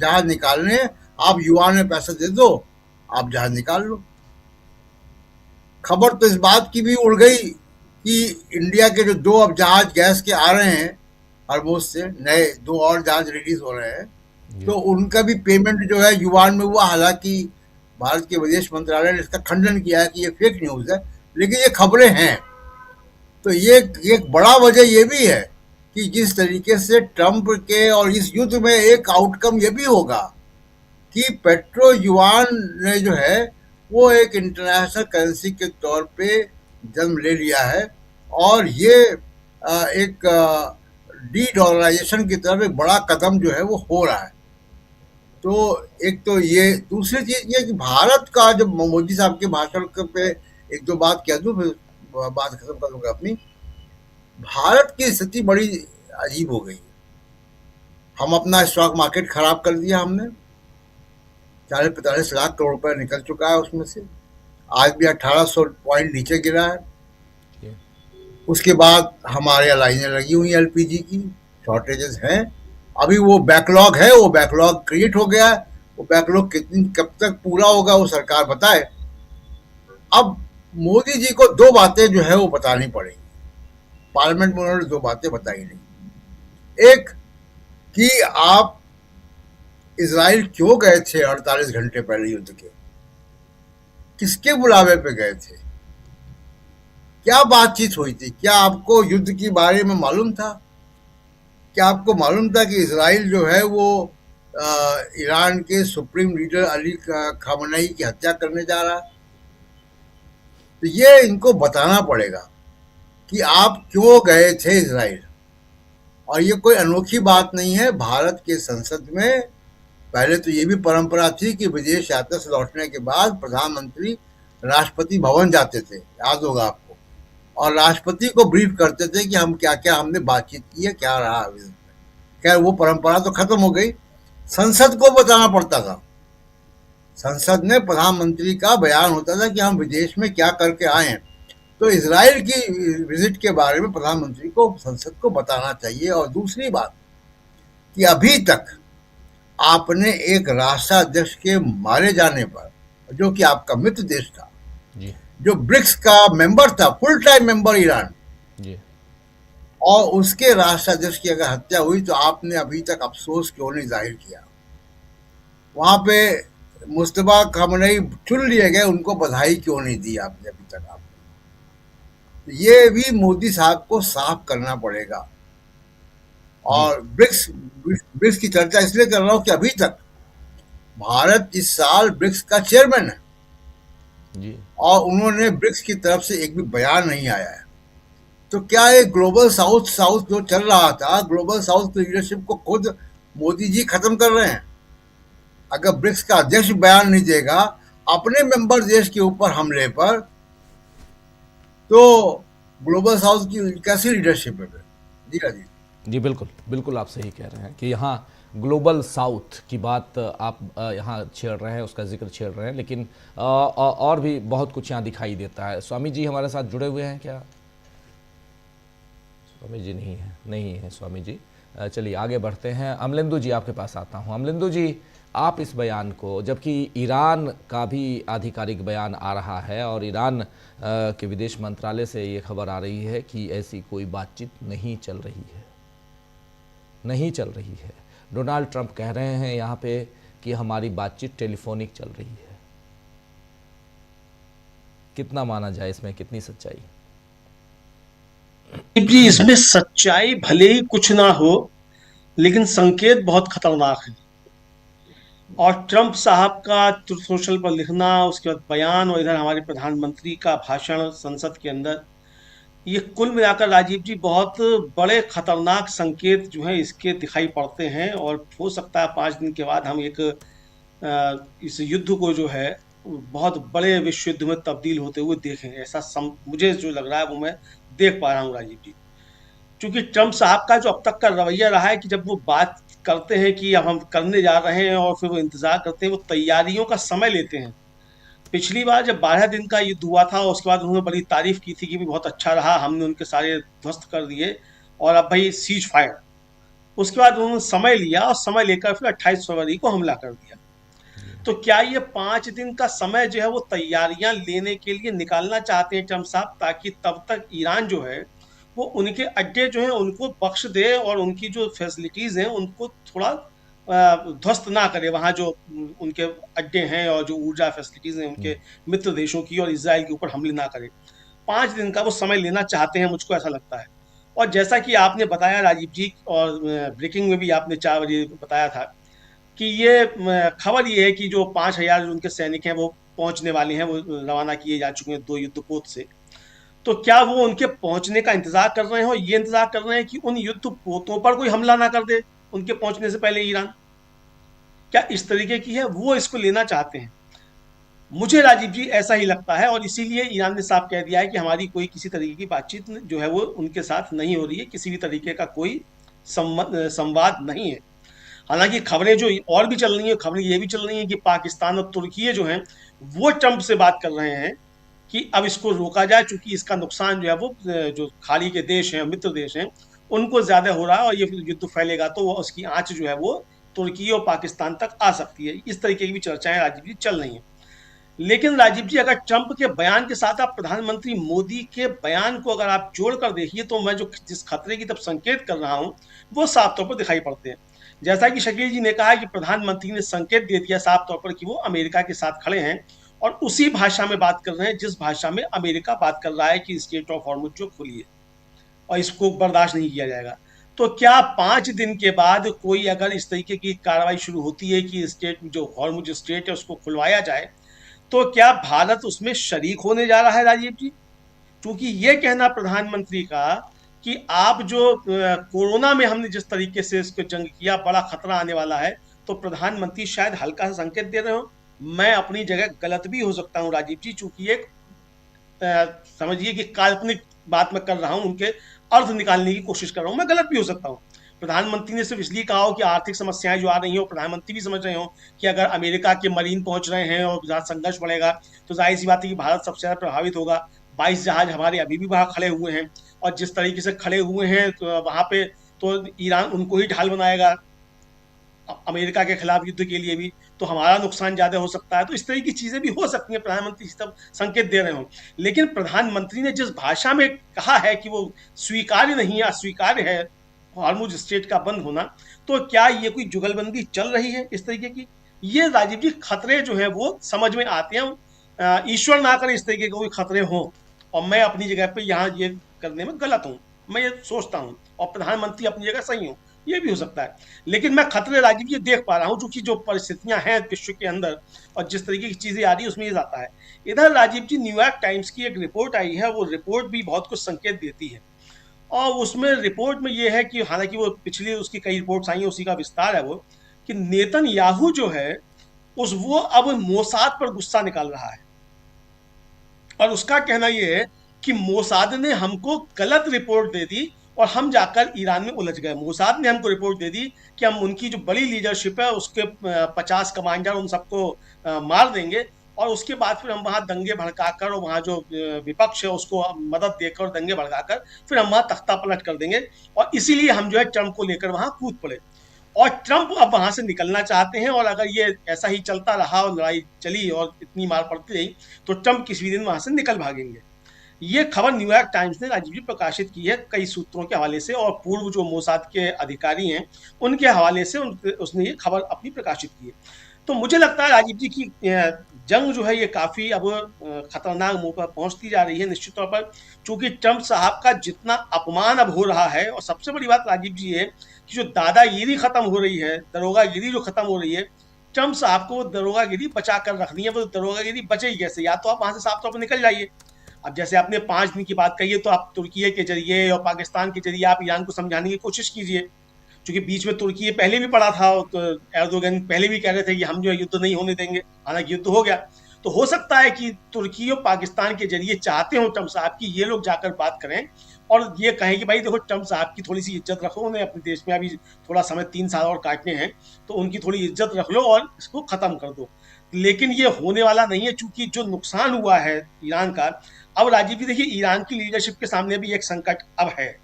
जहाज निकालने, आप युआन में पैसा दे दो, आप जहाज निकाल लो। खबर तो इस बात की भी उड़ गई कि इंडिया के जो 2 अब जहाज गैस के आ रहे हैं हरमोज से, नए 2 और जहाज रिलीज हो रहे हैं, तो उनका भी पेमेंट जो है युआन में हुआ। हालांकि भारत के विदेश मंत्रालय ने इसका खंडन किया है कि ये फेक न्यूज है, लेकिन ये खबरें हैं। तो ये एक बड़ा वजह ये भी है कि जिस तरीके से ट्रंप के और इस युद्ध में एक आउटकम ये भी होगा कि पेट्रो युआन ने जो है वो एक इंटरनेशनल करेंसी के तौर पे जन्म ले लिया है, और ये एक डी डॉलराइजेशन की तरफ एक बड़ा कदम जो है वो हो रहा है। तो एक तो ये, दूसरी चीज ये कि भारत का, जब मोदी साहब के भाषण पे 1-2 बात कह दूं, फिर बात खत्म कर दूंगा अपनी। भारत की स्थिति बड़ी अजीब हो गई। हम अपना स्टॉक मार्केट खराब कर दिया हमने, 40-45 लाख करोड़ रुपए निकल चुका है उसमें से, आज भी 1800 पॉइंट नीचे गिरा है। उसके बाद हमारे लाइनें लगी हुई एलपीजी की, शॉर्टेजेस हैं, अभी वो बैकलॉग है, वो बैकलॉग क्रिएट हो गया है, वो बैकलॉग कब तक पूरा होगा वो सरकार बताए। अब मोदी जी को 2 बातें जो है वो बतानी पड़ेगी। पार्लियामेंट में उन्होंने 2 बातें बताई नहीं। एक कि आप इजराइल क्यों गए थे 48 घंटे पहले युद्ध के, किसके बुलावे पे गए थे, क्या बातचीत हुई थी, क्या आपको युद्ध के बारे में मालूम था, क्या आपको मालूम था कि इजराइल जो है वो ईरान के सुप्रीम लीडर अली खामनेई की हत्या करने जा रहा है। तो ये इनको बताना पड़ेगा कि आप क्यों गए थे इजराइल। और ये कोई अनोखी बात नहीं है। भारत के संसद में पहले तो ये भी परंपरा थी कि विदेश यात्रा से लौटने के बाद प्रधानमंत्री राष्ट्रपति भवन जाते थे, याद होगा आपको, और राष्ट्रपति को ब्रीफ करते थे कि हम क्या क्या हमने बातचीत की है, क्या रहा विजिट में। खैर वो परंपरा तो खत्म हो गई। संसद को बताना पड़ता था। संसद में प्रधानमंत्री का बयान होता था कि हम विदेश में क्या करके आए हैं। तो इजराइल की विजिट के बारे में प्रधानमंत्री को संसद को बताना चाहिए। और दूसरी बात कि अभी तक आपने एक राष्ट्राध्यक्ष के मारे जाने पर, जो कि आपका मित्र देश था जी जो ब्रिक्स का मेंबर था, फुल टाइम मेंबर ईरान, जी और उसके राष्ट्राध्यक्ष की अगर हत्या हुई तो आपने अभी तक अफसोस क्यों नहीं जाहिर किया। वहां पे मुस्तफा खामनेई चुन लिए गए, उनको बधाई क्यों नहीं दी आपने अभी तक। आपने तो ये भी मोदी साहब को साफ करना पड़ेगा। और ब्रिक्स की चर्चा इसलिए कर रहा हूं कि अभी तक भारत इस साल ब्रिक्स का चेयरमैन है जी और उन्होंने ब्रिक्स की तरफ से एक भी बयान नहीं आया है। तो क्या ये ग्लोबल साउथ जो चल रहा था, ग्लोबल साउथ की लीडरशिप को खुद मोदी जी खत्म कर रहे हैं? अगर ब्रिक्स का अध्यक्ष बयान नहीं देगा अपने मेंबर देश के ऊपर हमले पर, तो ग्लोबल साउथ की कैसी लीडरशिप है? जी राजीव जी बिल्कुल बिल्कुल, आप सही कह रहे हैं कि यहाँ ग्लोबल साउथ की बात आप यहाँ छेड़ रहे हैं, उसका जिक्र छेड़ रहे हैं, लेकिन और भी बहुत कुछ यहाँ दिखाई देता है। स्वामी जी हमारे साथ जुड़े हुए हैं क्या? स्वामी जी नहीं है स्वामी जी। चलिए आगे बढ़ते हैं। अमलेंदु जी आपके पास आता हूँ। अमलेंदु जी, आप इस बयान को, जबकि ईरान का भी आधिकारिक बयान आ रहा है और ईरान के विदेश मंत्रालय से ये खबर आ रही है कि ऐसी कोई बातचीत नहीं चल रही है। डोनाल्ड ट्रंप कह रहे हैं यहाँ पे कि हमारी बातचीत टेलीफोनिक चल रही है। कितना माना जाए इसमें, कितनी सच्चाई? जी, इसमें सच्चाई भले ही कुछ ना हो, लेकिन संकेत बहुत खतरनाक है। और ट्रंप साहब का सोशल पर लिखना, उसके बाद बयान, और इधर हमारे प्रधानमंत्री का भाषण संसद के अंदर, ये कुल मिलाकर राजीव जी बहुत बड़े खतरनाक संकेत जो है इसके दिखाई पड़ते हैं। और हो सकता है 5 दिन के बाद हम इस युद्ध को जो है बहुत बड़े विश्व युद्ध में तब्दील होते हुए देखें। ऐसा मुझे जो लग रहा है वो मैं देख पा रहा हूँ राजीव जी। क्योंकि ट्रंप साहब का जो अब तक का रवैया रहा है कि जब वो बात करते हैं कि अब हम करने जा रहे हैं और फिर वो इंतजार करते हैं, वो तैयारियों का समय लेते हैं। पिछली बार जब 12 दिन का युद्ध हुआ था, उसके बाद उन्होंने बड़ी तारीफ की थी कि भी बहुत अच्छा रहा, हमने उनके सारे ध्वस्त कर दिए और अब भाई सीज फायर। उसके बाद उन्होंने समय लिया और समय लेकर फिर 28 फरवरी को हमला कर दिया। तो क्या ये 5 दिन का समय जो है वो तैयारियां लेने के लिए निकालना चाहते हैं ट्रंप साहब, ताकि तब तक ईरान जो है वो उनके अड्डे जो है उनको बख्श दे और उनकी जो फैसिलिटीज हैं उनको थोड़ा ध्वस्त ना करे, वहाँ जो उनके अड्डे हैं और जो ऊर्जा फैसिलिटीज हैं उनके मित्र देशों की, और इजराइल के ऊपर हमले ना करे। 5 दिन का वो समय लेना चाहते हैं, मुझको ऐसा लगता है। और जैसा कि आपने बताया राजीव जी, और ब्रेकिंग में भी आपने 4 बजे बताया था कि ये खबर ये है कि जो 5000 उनके सैनिक हैं वो पहुंचने वाले हैं, वो रवाना किए जा चुके हैं 2 युद्धपोत से। तो क्या वो उनके पहुंचने का इंतजार कर रहे हैं और ये इंतजार कर रहे हैं कि उन युद्धपोतों पर कोई हमला ना कर दे उनके पहुंचने से पहले ईरान? क्या इस तरीके की है, वो इसको लेना चाहते हैं? मुझे राजीव जी ऐसा ही लगता है। और इसीलिए ईरान ने साफ कह दिया है कि हमारी कोई किसी तरीके की बातचीत जो है वो उनके साथ नहीं हो रही है, किसी भी तरीके का कोई संवाद नहीं है। हालांकि खबरें जो और भी चल रही है, खबरें ये भी चल रही है कि पाकिस्तान और तुर्की जो हैं वो ट्रंप से बात कर रहे हैं कि अब इसको रोका जाए, चूंकि इसका नुकसान जो है वो जो खाड़ी के देश हैं, मित्र देश हैं, उनको ज्यादा हो रहा है और ये युद्ध फैलेगा तो वो उसकी आंच जो है वो तुर्की और पाकिस्तान तक आ सकती है। इस तरीके की भी चर्चाएं राजीव जी चल रही हैं। लेकिन राजीव जी, अगर ट्रंप के बयान के साथ आप प्रधानमंत्री मोदी के बयान को अगर आप जोड़कर देखिए, तो मैं जो जिस खतरे की तब संकेत कर रहा हूं वो साफ तौर पर दिखाई पड़ते हैं। जैसा कि शकील जी ने कहा कि प्रधानमंत्री ने संकेत दे दिया साफ तौर पर कि वो अमेरिका के साथ खड़े हैं और उसी भाषा में बात कर रहे हैं जिस भाषा में अमेरिका बात कर रहा है कि स्टेट ऑफ हॉर्मुज जो खुली है और इसको बर्दाश्त नहीं किया जाएगा। तो क्या 5 दिन के बाद कोई अगर इस तरीके की कार्रवाई शुरू होती है कि स्टेट जो हॉर्मुज स्ट्रेट है उसको खुलवाया जाए, तो क्या भारत उसमें शरीक होने जा रहा है राजीव जी? क्योंकि ये कहना प्रधानमंत्री का कि आप जो कोरोना में हमने जिस तरीके से इसको जंग किया, बड़ा खतरा आने वाला है, तो प्रधानमंत्री शायद हल्का सा संकेत दे रहे हो। मैं अपनी जगह गलत भी हो सकता हूँ राजीव जी, चूंकि एक समझिए कि काल्पनिक बात मैं कर रहा हूँ, उनके अर्थ निकालने की कोशिश कर रहा हूँ, मैं गलत भी हो सकता हूँ। प्रधानमंत्री ने सिर्फ इसलिए कहा हो कि आर्थिक समस्याएं जो आ रही हो, प्रधानमंत्री भी समझ रहे हो कि अगर अमेरिका के मरीन पहुंच रहे हैं और जहां संघर्ष बढ़ेगा तो जाहिर सी बात है कि भारत सबसे ज्यादा प्रभावित होगा। 22 जहाज हमारे अभी भी वहां खड़े हुए हैं, और जिस तरीके से खड़े हुए हैं तो वहां पे तो ईरान उनको ही ढाल बनाएगा अमेरिका के खिलाफ युद्ध के लिए भी, तो हमारा नुकसान ज्यादा हो सकता है। तो इस तरह की चीजें भी हो सकती हैं, प्रधानमंत्री तब संकेत दे रहे हो। लेकिन प्रधानमंत्री ने जिस भाषा में कहा है कि वो स्वीकार्य नहीं है, अस्वीकार्य है हॉर्मुज स्ट्रेट का बंद होना, तो क्या ये कोई जुगलबंदी चल रही है इस तरीके की? ये राजीव जी खतरे जो है वो समझ में आते हैं। ईश्वर ना करे इस तरीके के कोई खतरे हों, और मैं अपनी जगह पे यहाँ ये करने में गलत हूँ, मैं ये सोचता हूँ, और प्रधानमंत्री अपनी जगह सही हूँ, ये भी हो सकता है। लेकिन मैं खतरे राजीव ये देख पा रहा हूँ, क्योंकि जो परिस्थितियां हैं विश्व के अंदर और जिस तरीके की चीजें आ रही है उसमें ये जाता है। इधर राजीव जी न्यूयॉर्क टाइम्स की एक रिपोर्ट आई है, वो रिपोर्ट भी बहुत कुछ संकेत देती है, और उसमें रिपोर्ट में ये है कि हालांकि वो पिछली उसकी कई रिपोर्ट्स आई हैं, उसी का विस्तार है वो, कि नेतन्याहू जो है वो अब मोसाद पर गुस्सा निकाल रहा है, और उसका कहना ये है कि मोसाद ने हमको गलत रिपोर्ट दे दी और हम जाकर ईरान में उलझ गए। मोसाद ने हमको रिपोर्ट दे दी कि हम उनकी जो बड़ी लीडरशिप है उसके 50 कमांडर उन सबको मार देंगे, और उसके बाद फिर हम वहां दंगे भड़काकर और वहां जो विपक्ष है उसको मदद देकर दंगे भड़काकर फिर हम वहां तख्ता पलट कर देंगे, और इसीलिए हम जो है ट्रंप को लेकर वहां कूद पड़े। और ट्रंप अब वहां से निकलना चाहते हैं, और अगर ये ऐसा ही चलता रहा और लड़ाई चली और इतनी मार पड़ती रही तो ट्रंप किसी दिन वहां से निकल भागेंगे। ये खबर न्यूयॉर्क टाइम्स ने राजीव जी प्रकाशित की है कई सूत्रों के हवाले से, और पूर्व जो मोसाद के अधिकारी हैं उनके हवाले से उसने ये खबर अपनी प्रकाशित की है। तो मुझे लगता है राजीव जी की जंग जो है ये काफी अब खतरनाक मुंह पर पहुंचती जा रही है निश्चित तौर पर, चूंकि ट्रंप साहब का जितना अपमान अब हो रहा है, और सबसे बड़ी बात राजीव जी है कि जो दादागिरी खत्म हो रही है, दरोगागिरी जो खत्म हो रही है, ट्रंप साहब को दरोगागिरी बचा कर रखनी है। वो दरोगागिरी बचेगी कैसे? या तो आप वहां से साफ तौर पर निकल जाइए। अब जैसे आपने 5 दिन की बात कही है, तो आप तुर्की के जरिए और पाकिस्तान के जरिए आप ईरान को समझाने की कोशिश कीजिए, क्योंकि बीच में तुर्की पहले भी पड़ा था, तो एर्दोगन पहले भी कह रहे थे कि हम जो है युद्ध नहीं होने देंगे, हालांकि युद्ध हो गया। तो हो सकता है कि तुर्की और पाकिस्तान के जरिए चाहते हो ट्रंप साहब की ये लोग जाकर बात करें और ये कहें कि भाई देखो ट्रंप साहब की थोड़ी सी इज्जत रखो, उन्हें अपने देश में अभी थोड़ा समय 3 साल और काटने हैं, तो उनकी थोड़ी इज्जत रख लो और इसको खत्म कर दो। लेकिन ये होने वाला नहीं है, चूंकि जो नुकसान हुआ है ईरान का। अब राजीव जी देखिए, ईरान की लीडरशिप के सामने भी एक संकट अब है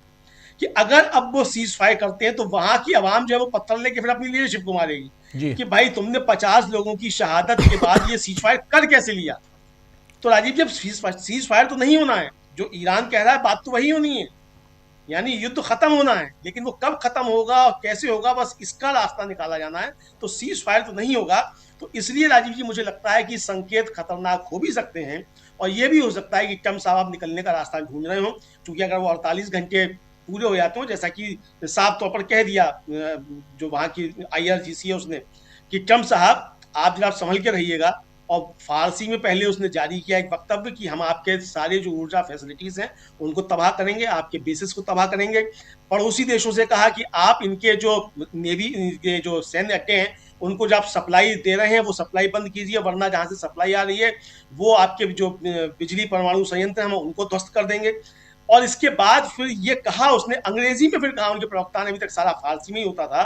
कि अगर अब वो सीज फायर करते हैं तो वहां की आवाम जो है वो पत्थर लेके फिर अपनी लीडरशिप को मारेगी कि भाई तुमने 50 लोगों की शहादत के बाद ये सीज फायर कर कैसे लिया। तो राजीव जी, सीज फायर तो नहीं होना है, जो ईरान कह रहा है बात तो वही होनी है, यानी युद्ध खत्म होना है, लेकिन वो कब खत्म होगा और कैसे होगा बस इसका रास्ता निकाला जाना है। तो सीज फायर तो नहीं होगा। तो इसलिए राजीव जी मुझे लगता है कि संकेत खतरनाक हो भी सकते हैं, और ये भी हो सकता है कि ट्रंप साहब निकलने का रास्ता ढूंढ रहे हो, क्योंकि अगर वो 48 घंटे पूरे हो जाते हो, जैसा कि साफ तौर पर कह दिया जो वहां की IRGC है उसने कि ट्रंप साहब आप जरा संभल के रहिएगा, और फारसी में पहले उसने जारी किया एक वक्तव्य कि हम आपके सारे जो ऊर्जा फैसिलिटीज हैं उनको तबाह करेंगे, आपके बेसिस को तबाह करेंगे। पड़ोसी देशों से कहा कि आप इनके जो नेवी के जो सैन्य अड्डे हैं उनको जो आप सप्लाई दे रहे हैं वो सप्लाई बंद कीजिए, वरना जहां से सप्लाई आ रही है वो आपके जो बिजली परमाणु संयंत्र हम उनको ध्वस्त कर देंगे। और इसके बाद फिर ये कहा उसने अंग्रेजी में, फिर कहा उनके प्रवक्ता ने, अभी तक सारा फारसी में ही होता था,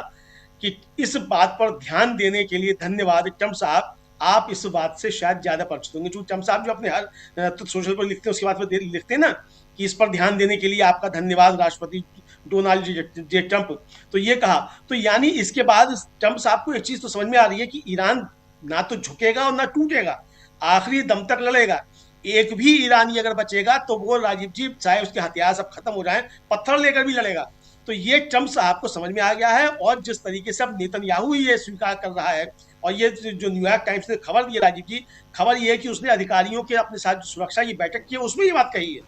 कि इस बात पर ध्यान देने के लिए धन्यवाद ट्रंप साहब, आप इस बात से शायद ज्यादा परिचित होंगे। क्योंकि ट्रंप साहब जो अपने हर सोशल पर लिखते हैं उसके बाद लिखते हैं ना कि इस पर ध्यान देने के लिए आपका धन्यवाद राष्ट्रपति डोनाल्ड जे ट्रंप। तो ये कहा, तो यानी इसके बाद ट्रंप साहब को एक चीज तो समझ में आ रही है कि ईरान ना तो झुकेगा और ना टूटेगा, आखिरी दम तक लड़ेगा। एक भी ईरानी अगर बचेगा तो वो राजीव जी चाहे उसके हथियार सब खत्म हो जाए, पत्थर लेकर भी लड़ेगा। तो ये ट्रंप साहब को समझ में आ गया है, और जिस तरीके से अब नेतन्याहू ये स्वीकार कर रहा है, और ये जो न्यूयॉर्क टाइम्स ने खबर दी राजीव जी, खबर ये है कि उसने अधिकारियों के अपने साथ सुरक्षा की बैठक की उसमें ये बात कही है।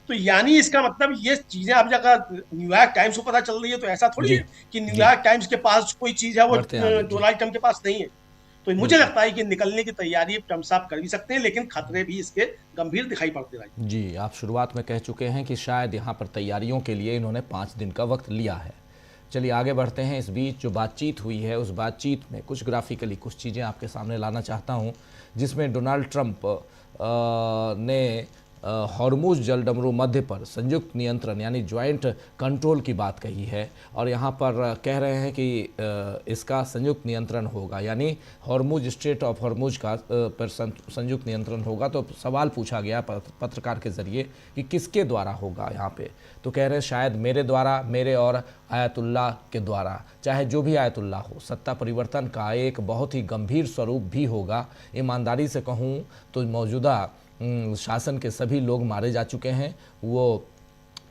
तो तो यानी इसका मतलब ये चीजें अब जगह न्यूयॉर्क टाइम्स को पता चल रही है तो ऐसा थोड़ी जी है कि जी न्यूयॉर्क टाइम्स के पास कोई चीज है वो बढ़ते हैं आगे जी डोनाल्ड ट्रंप के पास नहीं है। तो मुझे बिल्कुल लगता है कि निकलने की तैयारी ट्रंप साहब कर भी सकते हैं, लेकिन खतरे भी इसके गंभीर दिखाई पड़ते हैं। जी। आप शुरुआत में कह चुके हैं कि शायद यहाँ पर तैयारियों के लिए इन्होंने 5 दिन का वक्त लिया है। चलिए आगे बढ़ते हैं। इस बीच जो बातचीत हुई है उस बातचीत में कुछ ग्राफिकली कुछ चीज़ें आपके सामने लाना चाहता हूँ, जिसमें डोनाल्ड ट्रंप ने हॉर्मुज जलडमरू मध्य पर संयुक्त नियंत्रण यानी ज्वाइंट कंट्रोल की बात कही है, और यहाँ पर कह रहे हैं कि इसका संयुक्त नियंत्रण होगा, यानी हॉर्मुज स्ट्रेट ऑफ हॉर्मुज का पर संयुक्त नियंत्रण होगा। तो सवाल पूछा गया पत्रकार के ज़रिए कि किसके द्वारा होगा यहाँ पे, तो कह रहे हैं शायद मेरे द्वारा, मेरे और आयतुल्लाह के द्वारा, चाहे जो भी आयतुल्लाह हो। सत्ता परिवर्तन का एक बहुत ही गंभीर स्वरूप भी होगा। ईमानदारी से कहूँ तो मौजूदा शासन के सभी लोग मारे जा चुके हैं, वो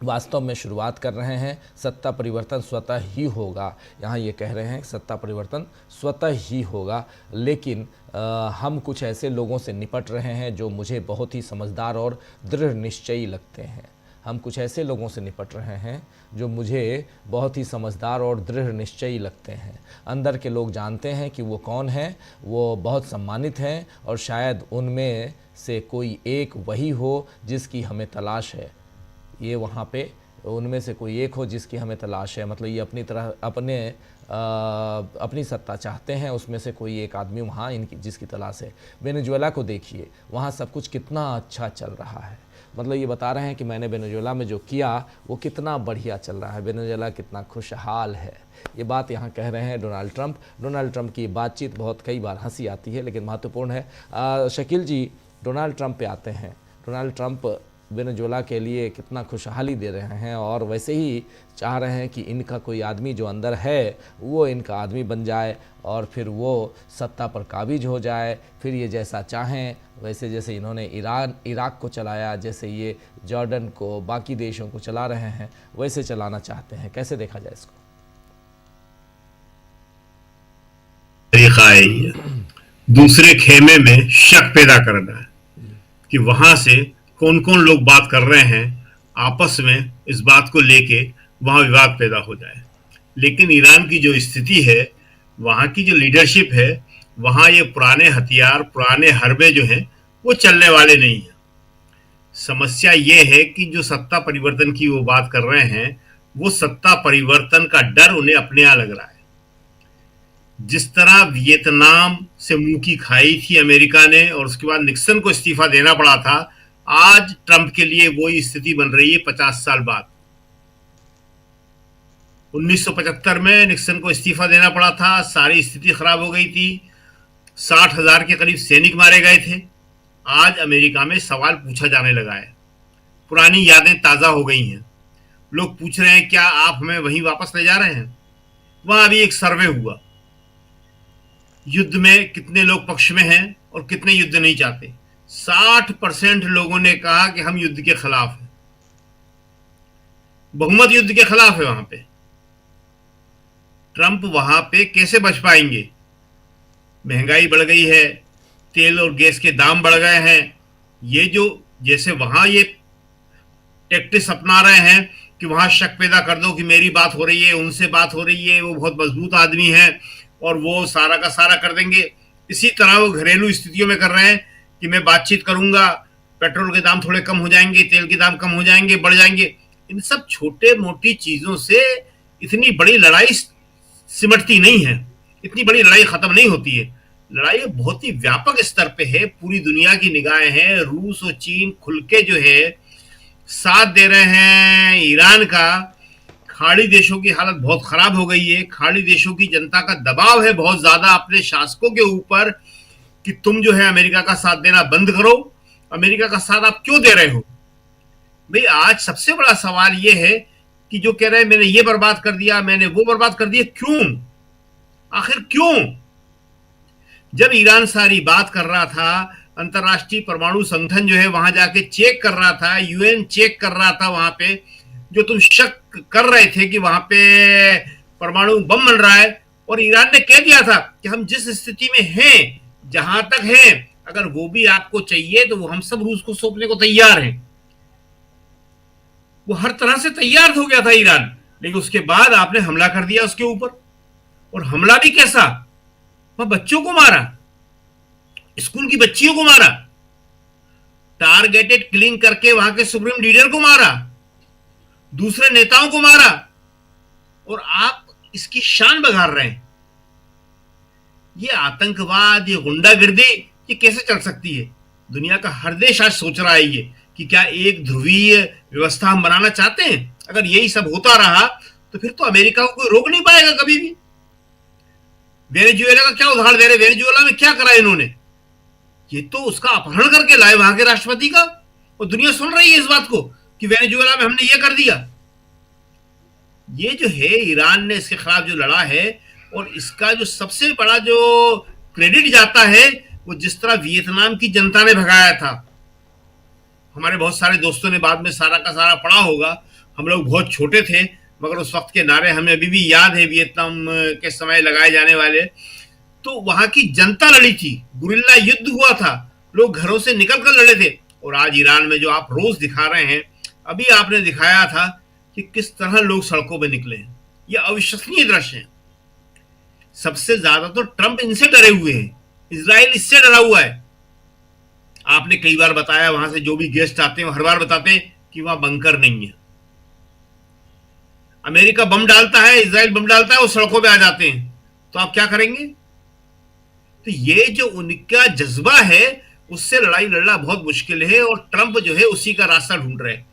वास्तव में शुरुआत कर रहे हैं। सत्ता परिवर्तन स्वतः ही होगा, यहाँ ये कह रहे हैं सत्ता परिवर्तन स्वतः ही होगा, लेकिन हम कुछ ऐसे लोगों से निपट रहे हैं जो मुझे बहुत ही समझदार और दृढ़ निश्चयी लगते हैं। हम कुछ ऐसे लोगों से निपट रहे हैं जो मुझे बहुत ही समझदार और दृढ़ निश्चयी लगते हैं। अंदर के लोग जानते हैं कि वो कौन है, वो बहुत सम्मानित हैं, और शायद उनमें से कोई एक वही हो जिसकी हमें तलाश है। ये वहाँ पे उनमें से कोई एक हो जिसकी हमें तलाश है, मतलब ये अपनी तरह अपनी सत्ता चाहते हैं, उसमें से कोई एक आदमी वहाँ इनकी जिसकी तलाश है। वेनेजुएला को देखिए, वहाँ सब कुछ कितना अच्छा चल रहा है, मतलब ये बता रहे हैं कि मैंने वेनेजुएला में जो किया वो कितना बढ़िया चल रहा है, वेनेजुएला कितना खुशहाल है। ये बात यहाँ कह रहे हैं डोनाल्ड ट्रंप। डोनाल्ड ट्रंप की बातचीत बहुत कई बार हंसी आती है लेकिन महत्वपूर्ण है। शकील जी, डोनाल्ड ट्रंप पे आते हैं। डोनाल्ड ट्रंप वेनेजुएला के लिए कितना खुशहाली दे रहे हैं, और वैसे ही चाह रहे हैं कि इनका कोई आदमी जो अंदर है वो इनका आदमी बन जाए, और फिर वो सत्ता पर काबिज हो जाए, फिर ये जैसा चाहें वैसे, जैसे इन्होंने इराक को चलाया, जैसे ये जॉर्डन को, बाकी देशों को चला रहे हैं, वैसे चलाना चाहते हैं। कैसे देखा जाए इसको? तरीका है ये दूसरे खेमे में शक पैदा करना है कि वहां से कौन कौन लोग बात कर रहे हैं, आपस में इस बात को लेके वहां विवाद पैदा हो जाए। लेकिन ईरान की जो स्थिति है, वहां की जो लीडरशिप है, वहां ये पुराने हथियार, पुराने हरबे जो हैं वो चलने वाले नहीं है। समस्या ये है कि जो सत्ता परिवर्तन की वो बात कर रहे हैं, वो सत्ता परिवर्तन का डर उन्हें अपने यहाँ लग रहा है। जिस तरह वियतनाम से मुंह की खाई थी अमेरिका ने और उसके बाद निक्सन को इस्तीफा देना पड़ा था, आज ट्रंप के लिए वही स्थिति बन रही है 50 साल बाद। 1975 में निक्सन को इस्तीफा देना पड़ा था, सारी स्थिति खराब हो गई थी, 60,000 के करीब सैनिक मारे गए थे। आज अमेरिका में सवाल पूछा जाने लगा है, पुरानी यादें ताजा हो गई हैं। लोग पूछ रहे हैं क्या आप हमें वहीं वापस ले जा रहे हैं? वहां अभी एक सर्वे हुआ, युद्ध में कितने लोग पक्ष में हैं और कितने युद्ध नहीं चाहते। 60% लोगों ने कहा कि हम युद्ध के खिलाफ हैं। बहुमत युद्ध के खिलाफ है वहां पे। ट्रंप वहां पे कैसे बच पाएंगे? महंगाई बढ़ गई है, तेल और गैस के दाम बढ़ गए हैं। ये जो जैसे वहां ये टैक्टिक्स अपना रहे हैं कि वहां शक पैदा कर दो कि मेरी बात हो रही है, उनसे बात हो रही है, वो बहुत मजबूत आदमी है और वो सारा का सारा कर देंगे। इसी तरह वो घरेलू स्थितियों में कर रहे हैं कि मैं बातचीत करूंगा, पेट्रोल के दाम थोड़े कम हो जाएंगे, तेल के दाम कम हो जाएंगे, बढ़ जाएंगे। इन सब छोटे मोटी चीजों से इतनी बड़ी लड़ाई सिमटती नहीं है, इतनी बड़ी लड़ाई खत्म नहीं होती है। लड़ाई बहुत ही व्यापक स्तर पे है, पूरी दुनिया की निगाहें हैं। रूस और चीन खुल के जो है साथ दे रहे हैं ईरान का। खाड़ी देशों की हालत बहुत खराब हो गई है। खाड़ी देशों की जनता का दबाव है बहुत ज्यादा अपने शासकों के ऊपर कि तुम जो है अमेरिका का साथ देना बंद करो। अमेरिका का साथ आप क्यों दे रहे हो? भाई आज सबसे बड़ा सवाल ये है कि जो कह रहे हैं मैंने ये बर्बाद कर दिया, मैंने वो बर्बाद कर दिया, क्यों? आखिर क्यों? जब ईरान सारी बात कर रहा था, अंतरराष्ट्रीय परमाणु संगठन जो है वहां जाके चेक कर रहा था, यूएन चेक कर रहा था वहां पे, जो तुम शक कर रहे थे कि वहां पे परमाणु बम बन रहा है, और ईरान ने कह दिया था कि हम जिस स्थिति में हैं, जहां तक हैं, अगर वो भी आपको चाहिए तो वो हम सब रूस को सौंपने को तैयार हैं। वो हर तरह से तैयार हो गया था ईरान, लेकिन उसके बाद आपने हमला कर दिया उसके ऊपर। और हमला भी कैसा, वह बच्चों को मारा, स्कूल की बच्चियों को मारा, टारगेटेड किलिंग करके वहां के सुप्रीम लीडर को मारा, दूसरे नेताओं को मारा, और आप इसकी शान बघार रहे हैं। ये आतंकवाद, ये गुंडागिर्दी, ये कैसे चल सकती है? दुनिया का हर देश आज सोच रहा है ये कि क्या एक ध्रुवीय व्यवस्था हम बनाना चाहते हैं? अगर यही सब होता रहा तो फिर तो अमेरिका को कोई रोक नहीं पाएगा कभी भी। वेनेजुएला का क्या उदाहरण दे रहे? वेनेजुएला में क्या करा इन्होंने? ये तो उसका अपहरण करके लाए वहां के राष्ट्रपति का, और दुनिया सुन रही है इस बात को कि वेनेजुएला में हमने ये कर दिया। ये जो है ईरान ने इसके खिलाफ जो लड़ा है, और इसका जो सबसे बड़ा जो क्रेडिट जाता है वो जिस तरह वियतनाम की जनता ने भगाया था। हमारे बहुत सारे दोस्तों ने बाद में सारा का सारा पढ़ा होगा, हम लोग बहुत छोटे थे मगर उस वक्त के नारे हमें अभी भी याद है, वियतनाम के समय लगाए जाने वाले। तो वहां की जनता लड़ी थी, गुरिल्ला युद्ध हुआ था, लोग घरों से निकल कर लड़े थे। और आज ईरान में जो आप रोज दिखा रहे हैं, अभी आपने दिखाया था कि किस तरह लोग सड़कों पे निकले हैं। ये अविश्वसनीय दृश्य है। सबसे ज्यादा तो ट्रंप इनसे डरे हुए हैं, इजराइल इससे डरा हुआ है। आपने कई बार बताया, वहां से जो भी गेस्ट आते हैं हर बार बताते हैं कि वहां बंकर नहीं है। अमेरिका बम डालता है, इजराइल बम डालता है, वो सड़कों पे आ जाते हैं। तो आप क्या करेंगे? तो ये जो उनका जज्बा है उससे लड़ाई लड़ना बहुत मुश्किल है, और ट्रंप जो है उसी का रास्ता ढूंढ रहे हैं।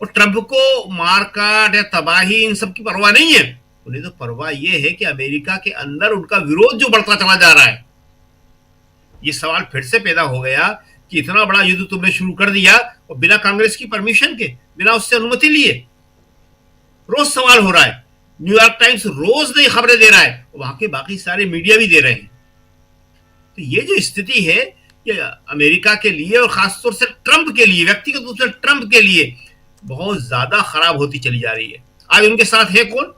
और ट्रंप को मारकाट या तबाही इन सब की परवाह नहीं है, उन्हें तो परवाह यह है कि अमेरिका के अंदर उनका विरोध जो बढ़ता चला जा रहा है। ये सवाल फिर से पैदा हो गया कि इतना बड़ा युद्ध तुमने शुरू कर दिया और बिना कांग्रेस की परमिशन के, बिना उससे अनुमति लिए। रोज सवाल हो रहा है, न्यूयॉर्क टाइम्स रोज नई खबरें दे रहा है, वहां के बाकी सारे मीडिया भी दे रहे हैं। तो ये जो स्थिति है ये अमेरिका के लिए और खासतौर से ट्रंप के लिए, व्यक्तिगत रूप से ट्रंप के लिए बहुत ज्यादा खराब होती चली जा रही है। आज उनके साथ है कौन?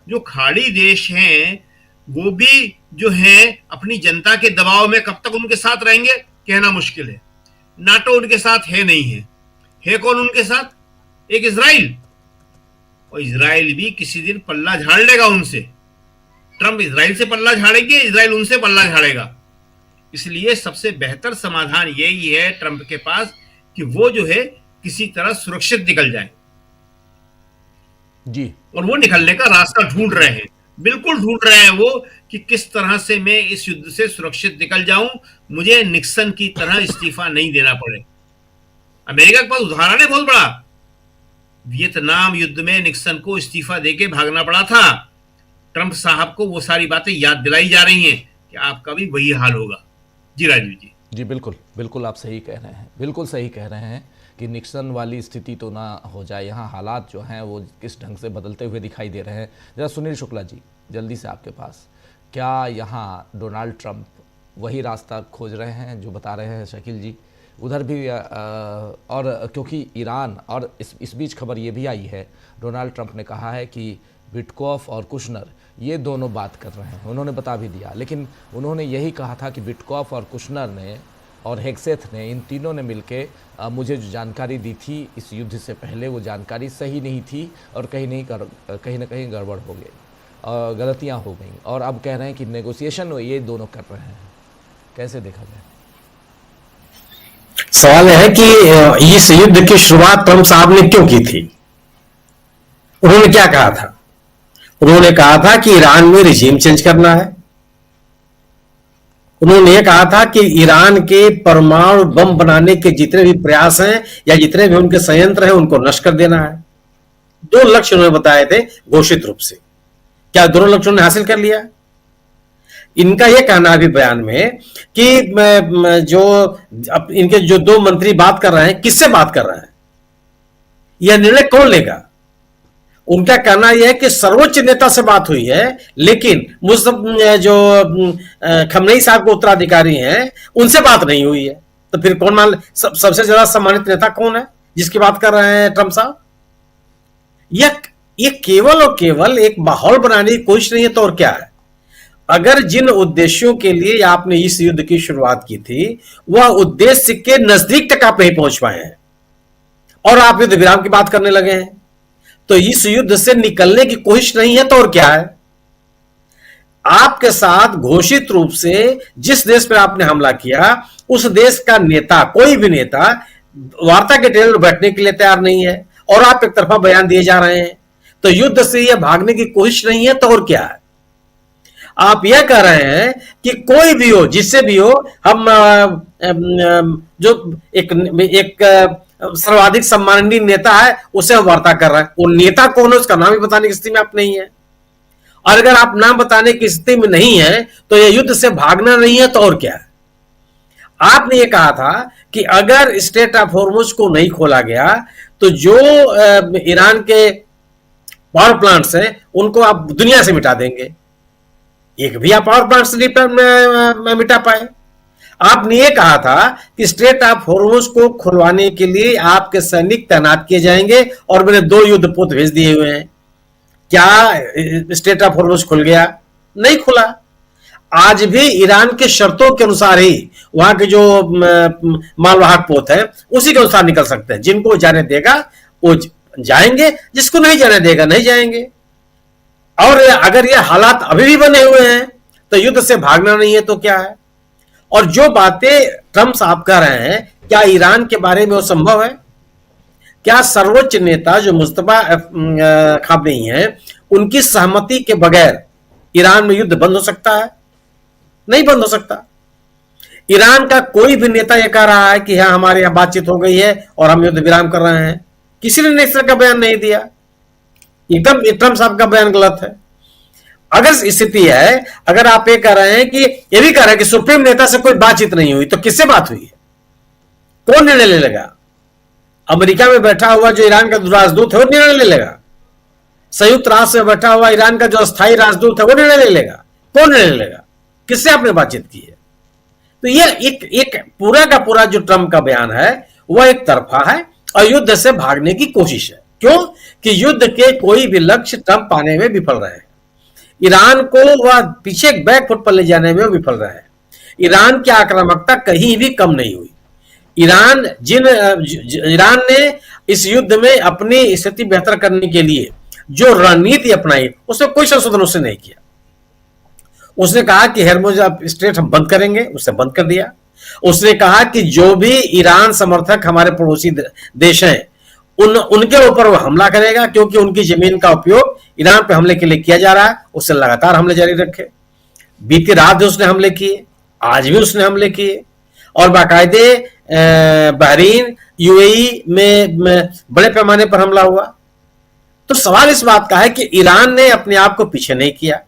जो खाड़ी देश हैं वो भी जो है अपनी जनता के दबाव में कब तक उनके साथ रहेंगे कहना मुश्किल है। नाटो उनके साथ है नहीं है कौन उनके साथ? एक इजराइल, और इजराइल भी किसी दिन पल्ला झाड़ लेगा उनसे। ट्रंप इजराइल से पल्ला झाड़ेंगे, इजराइल उनसे पल्ला झाड़ेगा। इसलिए सबसे बेहतर समाधान यही है ट्रंप के पास कि वो जो है किसी तरह सुरक्षित निकल जाए जी, और वो निकलने का रास्ता ढूंढ रहे हैं, बिल्कुल ढूंढ रहे हैं वो कि किस तरह से मैं इस युद्ध से सुरक्षित निकल जाऊं, मुझे निक्सन की तरह इस्तीफा नहीं देना पड़े। अमेरिका के पास उदाहरण है बहुत बड़ा, वियतनाम युद्ध में निक्सन को इस्तीफा देके भागना पड़ा था। ट्रंप साहब को वो सारी बातें याद दिलाई जा रही हैं कि आपका भी वही हाल होगा। जी राजीव जी। जी बिल्कुल बिल्कुल, आप सही कह रहे हैं, बिल्कुल सही कह रहे हैं कि निक्सन वाली स्थिति तो ना हो जाए। यहाँ हालात जो हैं वो किस ढंग से बदलते हुए दिखाई दे रहे हैं। जरा सुनील शुक्ला जी, जल्दी से आपके पास, क्या यहाँ डोनाल्ड ट्रंप वही रास्ता खोज रहे हैं जो बता रहे हैं शकील जी? उधर भी और क्योंकि ईरान, और इस बीच खबर ये भी आई है, डोनाल्ड ट्रंप ने कहा है कि विटकॉफ और कुशनर ये दोनों बात कर रहे हैं, उन्होंने बता भी दिया। लेकिन उन्होंने यही कहा था कि विटकॉफ और कुशनर ने और हेग्सेथ ने, इन तीनों ने मिलके मुझे जो जानकारी दी थी इस युद्ध से पहले, वो जानकारी सही नहीं थी और कहीं ना कहीं गड़बड़ हो गई और गलतियां हो गई, और अब कह रहे हैं कि नेगोशिएशन ये दोनों कर रहे हैं। कैसे देखा जाए? सवाल है कि इस युद्ध की शुरुआत ट्रंप साहब ने क्यों की थी? उन्होंने क्या कहा था? उन्होंने कहा था कि ईरान में रिजीम चेंज करना है। उन्होंने यह कहा था कि ईरान के परमाणु बम बनाने के जितने भी प्रयास हैं या जितने भी उनके संयंत्र हैं उनको नष्ट कर देना है। दो लक्ष्य उन्होंने बताए थे घोषित रूप से। क्या दोनों लक्ष्य उन्होंने हासिल कर लिया? इनका यह कहना अभी बयान में कि इनके जो दो मंत्री बात कर रहे हैं, किससे बात कर रहे हैं, यह निर्णय कौन लेगा? उनका कहना यह है कि सर्वोच्च नेता से बात हुई है, लेकिन जो खमनेई साहब के उत्तराधिकारी हैं उनसे बात नहीं हुई है। तो फिर कौन सबसे ज्यादा सम्मानित नेता कौन है जिसकी बात कर रहे हैं ट्रंप साहब? यह केवल और केवल एक माहौल बनाने की कोशिश नहीं है तो और क्या है? अगर जिन उद्देश्यों के लिए आपने इस युद्ध की शुरुआत की थी वह उद्देश्य के नजदीक तक आप नहीं पहुंच पाए हैं, और आप युद्ध विराम की बात करने लगे हैं। तो इस युद्ध से निकलने की कोशिश नहीं है तो और क्या है? आपके साथ घोषित रूप से जिस देश पर आपने हमला किया उस देश का नेता, कोई भी नेता वार्ता के टेबल पर बैठने के लिए तैयार नहीं है और आप एक तरफा बयान दिए जा रहे हैं। तो युद्ध से यह भागने की कोशिश नहीं है तो और क्या है? आप यह कह रहे हैं कि कोई भी हो, जिससे भी हो, हम जो एक सर्वाधिक सम्माननीय नेता है उसे हम वार्ता कर रहे हैं। वो नेता कौन है उसका नाम ही बताने की स्थिति में आप नहीं है। और अगर आप नाम बताने की स्थिति में नहीं है तो यह युद्ध से भागना नहीं है तो और क्या है? आपने ये कहा था कि अगर स्ट्रेट ऑफ हॉर्मुज को नहीं खोला गया तो जो ईरान के पावर प्लांट्स हैं उनको आप दुनिया से मिटा देंगे। एक भी आप पावर प्लांट से नहीं मिटा पाए। आपने ये कहा था कि स्ट्रेट ऑफ हॉर्मुज को खुलवाने के लिए आपके सैनिक तैनात किए जाएंगे और मैंने 2 युद्धपोत भेज दिए हुए हैं। क्या स्ट्रेट ऑफ हॉर्मुज खुल गया? नहीं खुला। आज भी ईरान के शर्तों के अनुसार ही वहां के जो मालवाहक पोत है उसी के अनुसार निकल सकते हैं। जिनको जाने देगा वो जाएंगे, जिसको नहीं जाने देगा नहीं जाएंगे। और अगर ये हालात अभी भी बने हुए हैं तो युद्ध से भागना नहीं है तो क्या है? और जो बातें ट्रंप साहब कह रहे हैं, क्या ईरान के बारे में वो संभव है? क्या सर्वोच्च नेता जो मुस्तफा खामेनी है उनकी सहमति के बगैर ईरान में युद्ध बंद हो सकता है? नहीं बंद हो सकता। ईरान का कोई भी नेता यह कह रहा है कि हाँ हमारे यहां बातचीत हो गई है और हम युद्ध विराम कर रहे हैं, किसी ने इस तरह का बयान नहीं दिया। एकदम ट्रंप साहब का बयान गलत है। अगर स्थिति है, अगर आप ये कह रहे हैं कि ये भी कह रहे हैं कि सुप्रीम नेता से कोई बातचीत नहीं हुई, तो किससे बात हुई है? कौन निर्णय ले लेगा? अमेरिका में बैठा हुआ जो ईरान का राजदूत है वो निर्णय ले लेगा। संयुक्त राष्ट्र में बैठा हुआ ईरान का जो अस्थायी राजदूत है वो निर्णय ले लेगा। कौन निर्णय लेगा? किससे आपने बातचीत की है? तो यह एक पूरा का पूरा जो ट्रंप का बयान है वह एक तरफा है और युद्ध से भागने की कोशिश है। क्यों? कि युद्ध के कोई भी लक्ष्य ट्रंप पाने में विफल रहे हैं। ईरान को वह पीछे बैक फुट पर ले जाने में विफल रहे हैं। ईरान की आक्रामकता कहीं भी कम नहीं हुई। ईरान ने इस युद्ध में अपनी स्थिति बेहतर करने के लिए जो रणनीति अपनाई उसमें कोई संशोधन उसने नहीं किया। उसने कहा कि हॉर्मुज स्ट्रेट हम बंद करेंगे, उसने बंद कर दिया। उसने कहा कि जो भी ईरान समर्थक हमारे पड़ोसी देश हैं उनके ऊपर वो हमला करेगा, क्योंकि उनकी जमीन का उपयोग ईरान पे हमले के लिए किया जा रहा है। उससे लगातार हमले जारी रखे। बीती रात भी उसने हमले किए, आज भी उसने हमले किए और बाकायदे बहरीन, यूएई में बड़े पैमाने पर हमला हुआ। तो सवाल इस बात का है कि ईरान ने अपने आप को पीछे नहीं किया।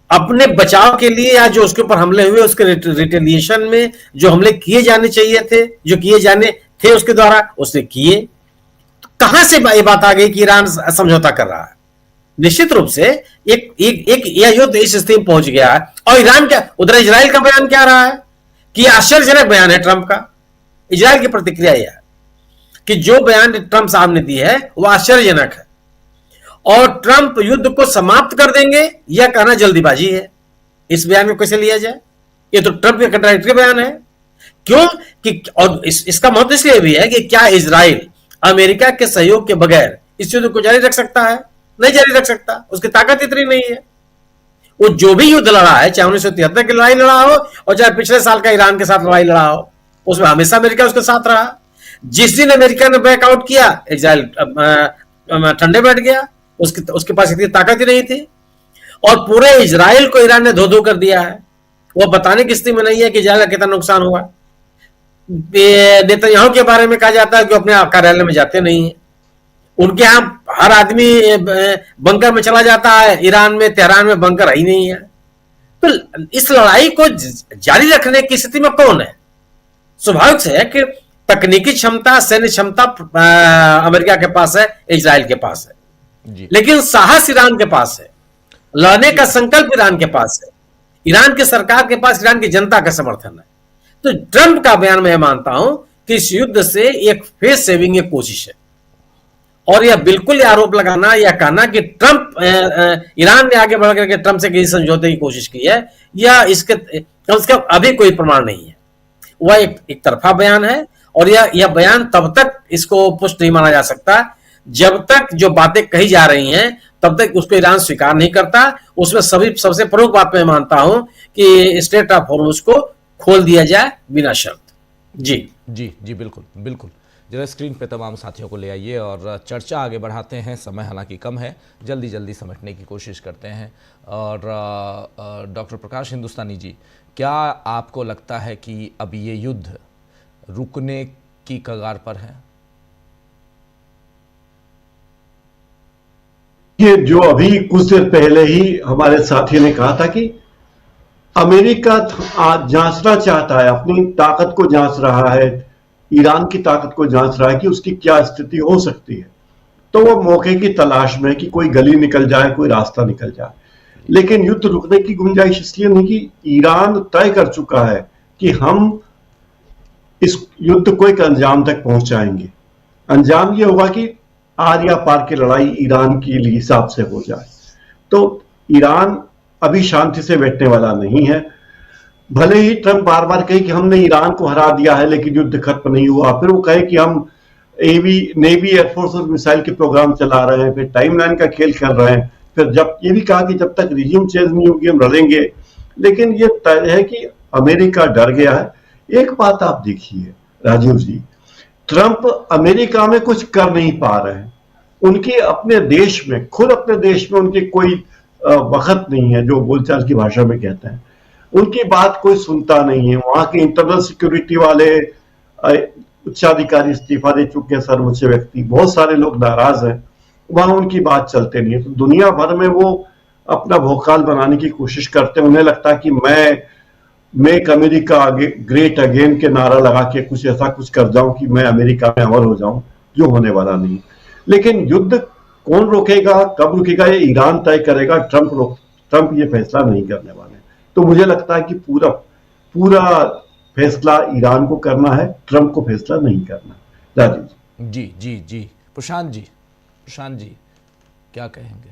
अपने बचाव के लिए या जो उसके ऊपर हमले हुए उसके रिटेलिएशन में जो हमले किए जाने चाहिए थे, जो किए जाने थे उसके द्वारा उसने किए। तो कहां से ये बात आ गई कि ईरान समझौता कर रहा है? निश्चित रूप से एक यह युद्ध इस स्थिति में पहुंच गया है। और ईरान क्या, उधर इजराइल का बयान क्या रहा है कि आश्चर्यजनक बयान है ट्रंप का। इजराइल की प्रतिक्रिया यह है कि जो बयान ट्रंप साहब ने दी है वह आश्चर्यजनक है और ट्रंप युद्ध को समाप्त कर देंगे यह कहना जल्दीबाजी है। इस बयान को कैसे लिया जाए? ये तो ट्रंप का कंट्राडिक्टरी बयान है। क्यों कि और इसका महत्व इसलिए भी है कि क्या इजराइल अमेरिका के सहयोग के बगैर इस युद्ध को जारी रख सकता है? नहीं जारी रख सकता। उसकी ताकत इतनी नहीं है। वो जो भी युद्ध लड़ा है, चाहे 1973 की लड़ाई लड़ा हो और चाहे पिछले साल का ईरान के साथ लड़ाई लड़ा हो, उसमें हमेशा अमेरिका उसके साथ रहा। जिस दिन अमेरिका ने बैकआउट किया इजराइल ठंडे बैठ गया। उसके पास इतनी ताकत ही नहीं थी और पूरे इजराइल को ईरान ने धो धो कर दिया है। वो बताने की स्थिति में नहीं है कि इजराइल का कितना नुकसान हुआ। नेतन्याहू के बारे में कहा जाता है कि अपने कार्यालय में जाते नहीं है। उनके यहां हर आदमी बंकर में चला जाता है। ईरान में, तेहरान में बंकर ही नहीं है। तो इस लड़ाई को जारी रखने की स्थिति में कौन है? स्वाभाविक से है कि तकनीकी क्षमता, सैन्य क्षमता अमेरिका के पास है, इजराइल के पास है, लेकिन साहस ईरान के पास है। लड़ने का संकल्प ईरान के पास है। ईरान की सरकार के पास ईरान की जनता का समर्थन है। तो ट्रंप का बयान मैं मानता हूं कि इस युद्ध से एक फेस सेविंग की कोशिश है और यह बिल्कुल आरोप लगाना या कहना कि ट्रंप ईरान ने आगे बढ़कर के ट्रंप से किसी समझौते की कोशिश की है, या इसका अभी कोई प्रमाण नहीं है। वह एक तरफा बयान है और यह बयान तब तक इसको पुष्ट नहीं माना जा सकता जब तक जो बातें कही जा रही हैं तब तक उसको ईरान स्वीकार नहीं करता। उसमें सबसे प्रमुख बात मैं मानता हूं कि स्ट्रेट ऑफ हॉर्मुज को खोल दिया जाए बिना शर्त। जी जी जी, बिल्कुल बिल्कुल। जरा स्क्रीन पे तमाम साथियों को ले आइए और चर्चा आगे बढ़ाते हैं। समय हालांकि कम है, जल्दी जल्दी समेटने की कोशिश करते हैं। और डॉक्टर प्रकाश हिंदुस्तानी जी, क्या आपको लगता है कि अब ये युद्ध रुकने की कगार पर है? ये जो अभी कुछ देर पहले ही हमारे साथी ने कहा था कि अमेरिका जांचना चाहता है, अपनी ताकत को जांच रहा है, ईरान की ताकत को जांच रहा है कि उसकी क्या स्थिति हो सकती है। तो वो मौके की तलाश में कि कोई गली निकल जाए, कोई रास्ता निकल जाए। लेकिन युद्ध रुकने की गुंजाइश इसलिए नहीं कि ईरान तय कर चुका है कि हम इस युद्ध को एक अंजाम तक पहुंचाएंगे। अंजाम ये होगा कि आर या पार की लड़ाई ईरान के लिए हिसाब से हो जाए। तो ईरान अभी शांति से बैठने वाला नहीं है। भले ही ट्रंप बार बार कहे कि हमने ईरान को हरा दिया है लेकिन युद्ध खत्म नहीं हुआ, फिर वो कहे कि हम नेवी एयरफोर्स और मिसाइल के प्रोग्राम चला रहे हैं, फिर टाइमलाइन का खेल कर रहे हैं, फिर जब ये भी कहा कि जब तक रिजीम चेंज नहीं होगी हम लड़ेंगे। लेकिन ये तय है कि अमेरिका डर गया है। एक बात आप देखिए राजीव जी, ट्रंप अमेरिका में कुछ कर नहीं पा रहे हैं। उनके अपने देश में, खुद अपने देश में उनके कोई वक्त नहीं है, जो बोलचाल की भाषा में कहते हैं। उनकी बात कोई सुनता नहीं है। वहां के इंटरनल सिक्योरिटी वाले उच्चाधिकारी इस्तीफा दे चुके हैं, सर्वोच्च व्यक्ति, बहुत सारे लोग नाराज हैं, वहां उनकी बात चलते नहीं है। तो दुनिया भर में वो अपना भौकाल बनाने की कोशिश करते हैं। उन्हें लगता है कि मैं मेक अमेरिका ग्रेट अगेन के नारा लगा के कुछ ऐसा कुछ कर जाऊं कि मैं अमेरिका में अमर हो जाऊं, जो होने वाला नहीं। लेकिन युद्ध कौन रोकेगा, कब रुकेगा, ये ईरान तय करेगा। ट्रंप ये फैसला नहीं करने वाले। तो मुझे लगता है कि पूरा फैसला ईरान को करना है, ट्रंप को फैसला नहीं करना। राजीव जी जी जी, प्रशांत जी क्या कहेंगे?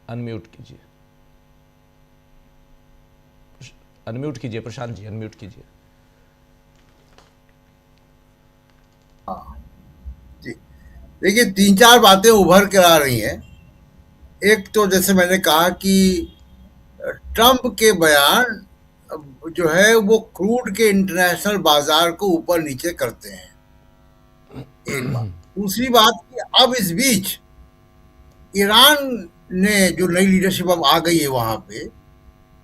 अनम्यूट कीजिए प्रशांत जी, अनम्यूट कीजिए। जी, देखिए 3-4 बातें उभर कर आ रही हैं। एक तो जैसे मैंने कहा कि ट्रंप के बयान जो है वो क्रूड के इंटरनेशनल बाजार को ऊपर नीचे करते हैं, एक बात। दूसरी बात कि अब इस बीच ईरान ने जो नई लीडरशिप अब आ गई है वहां पे,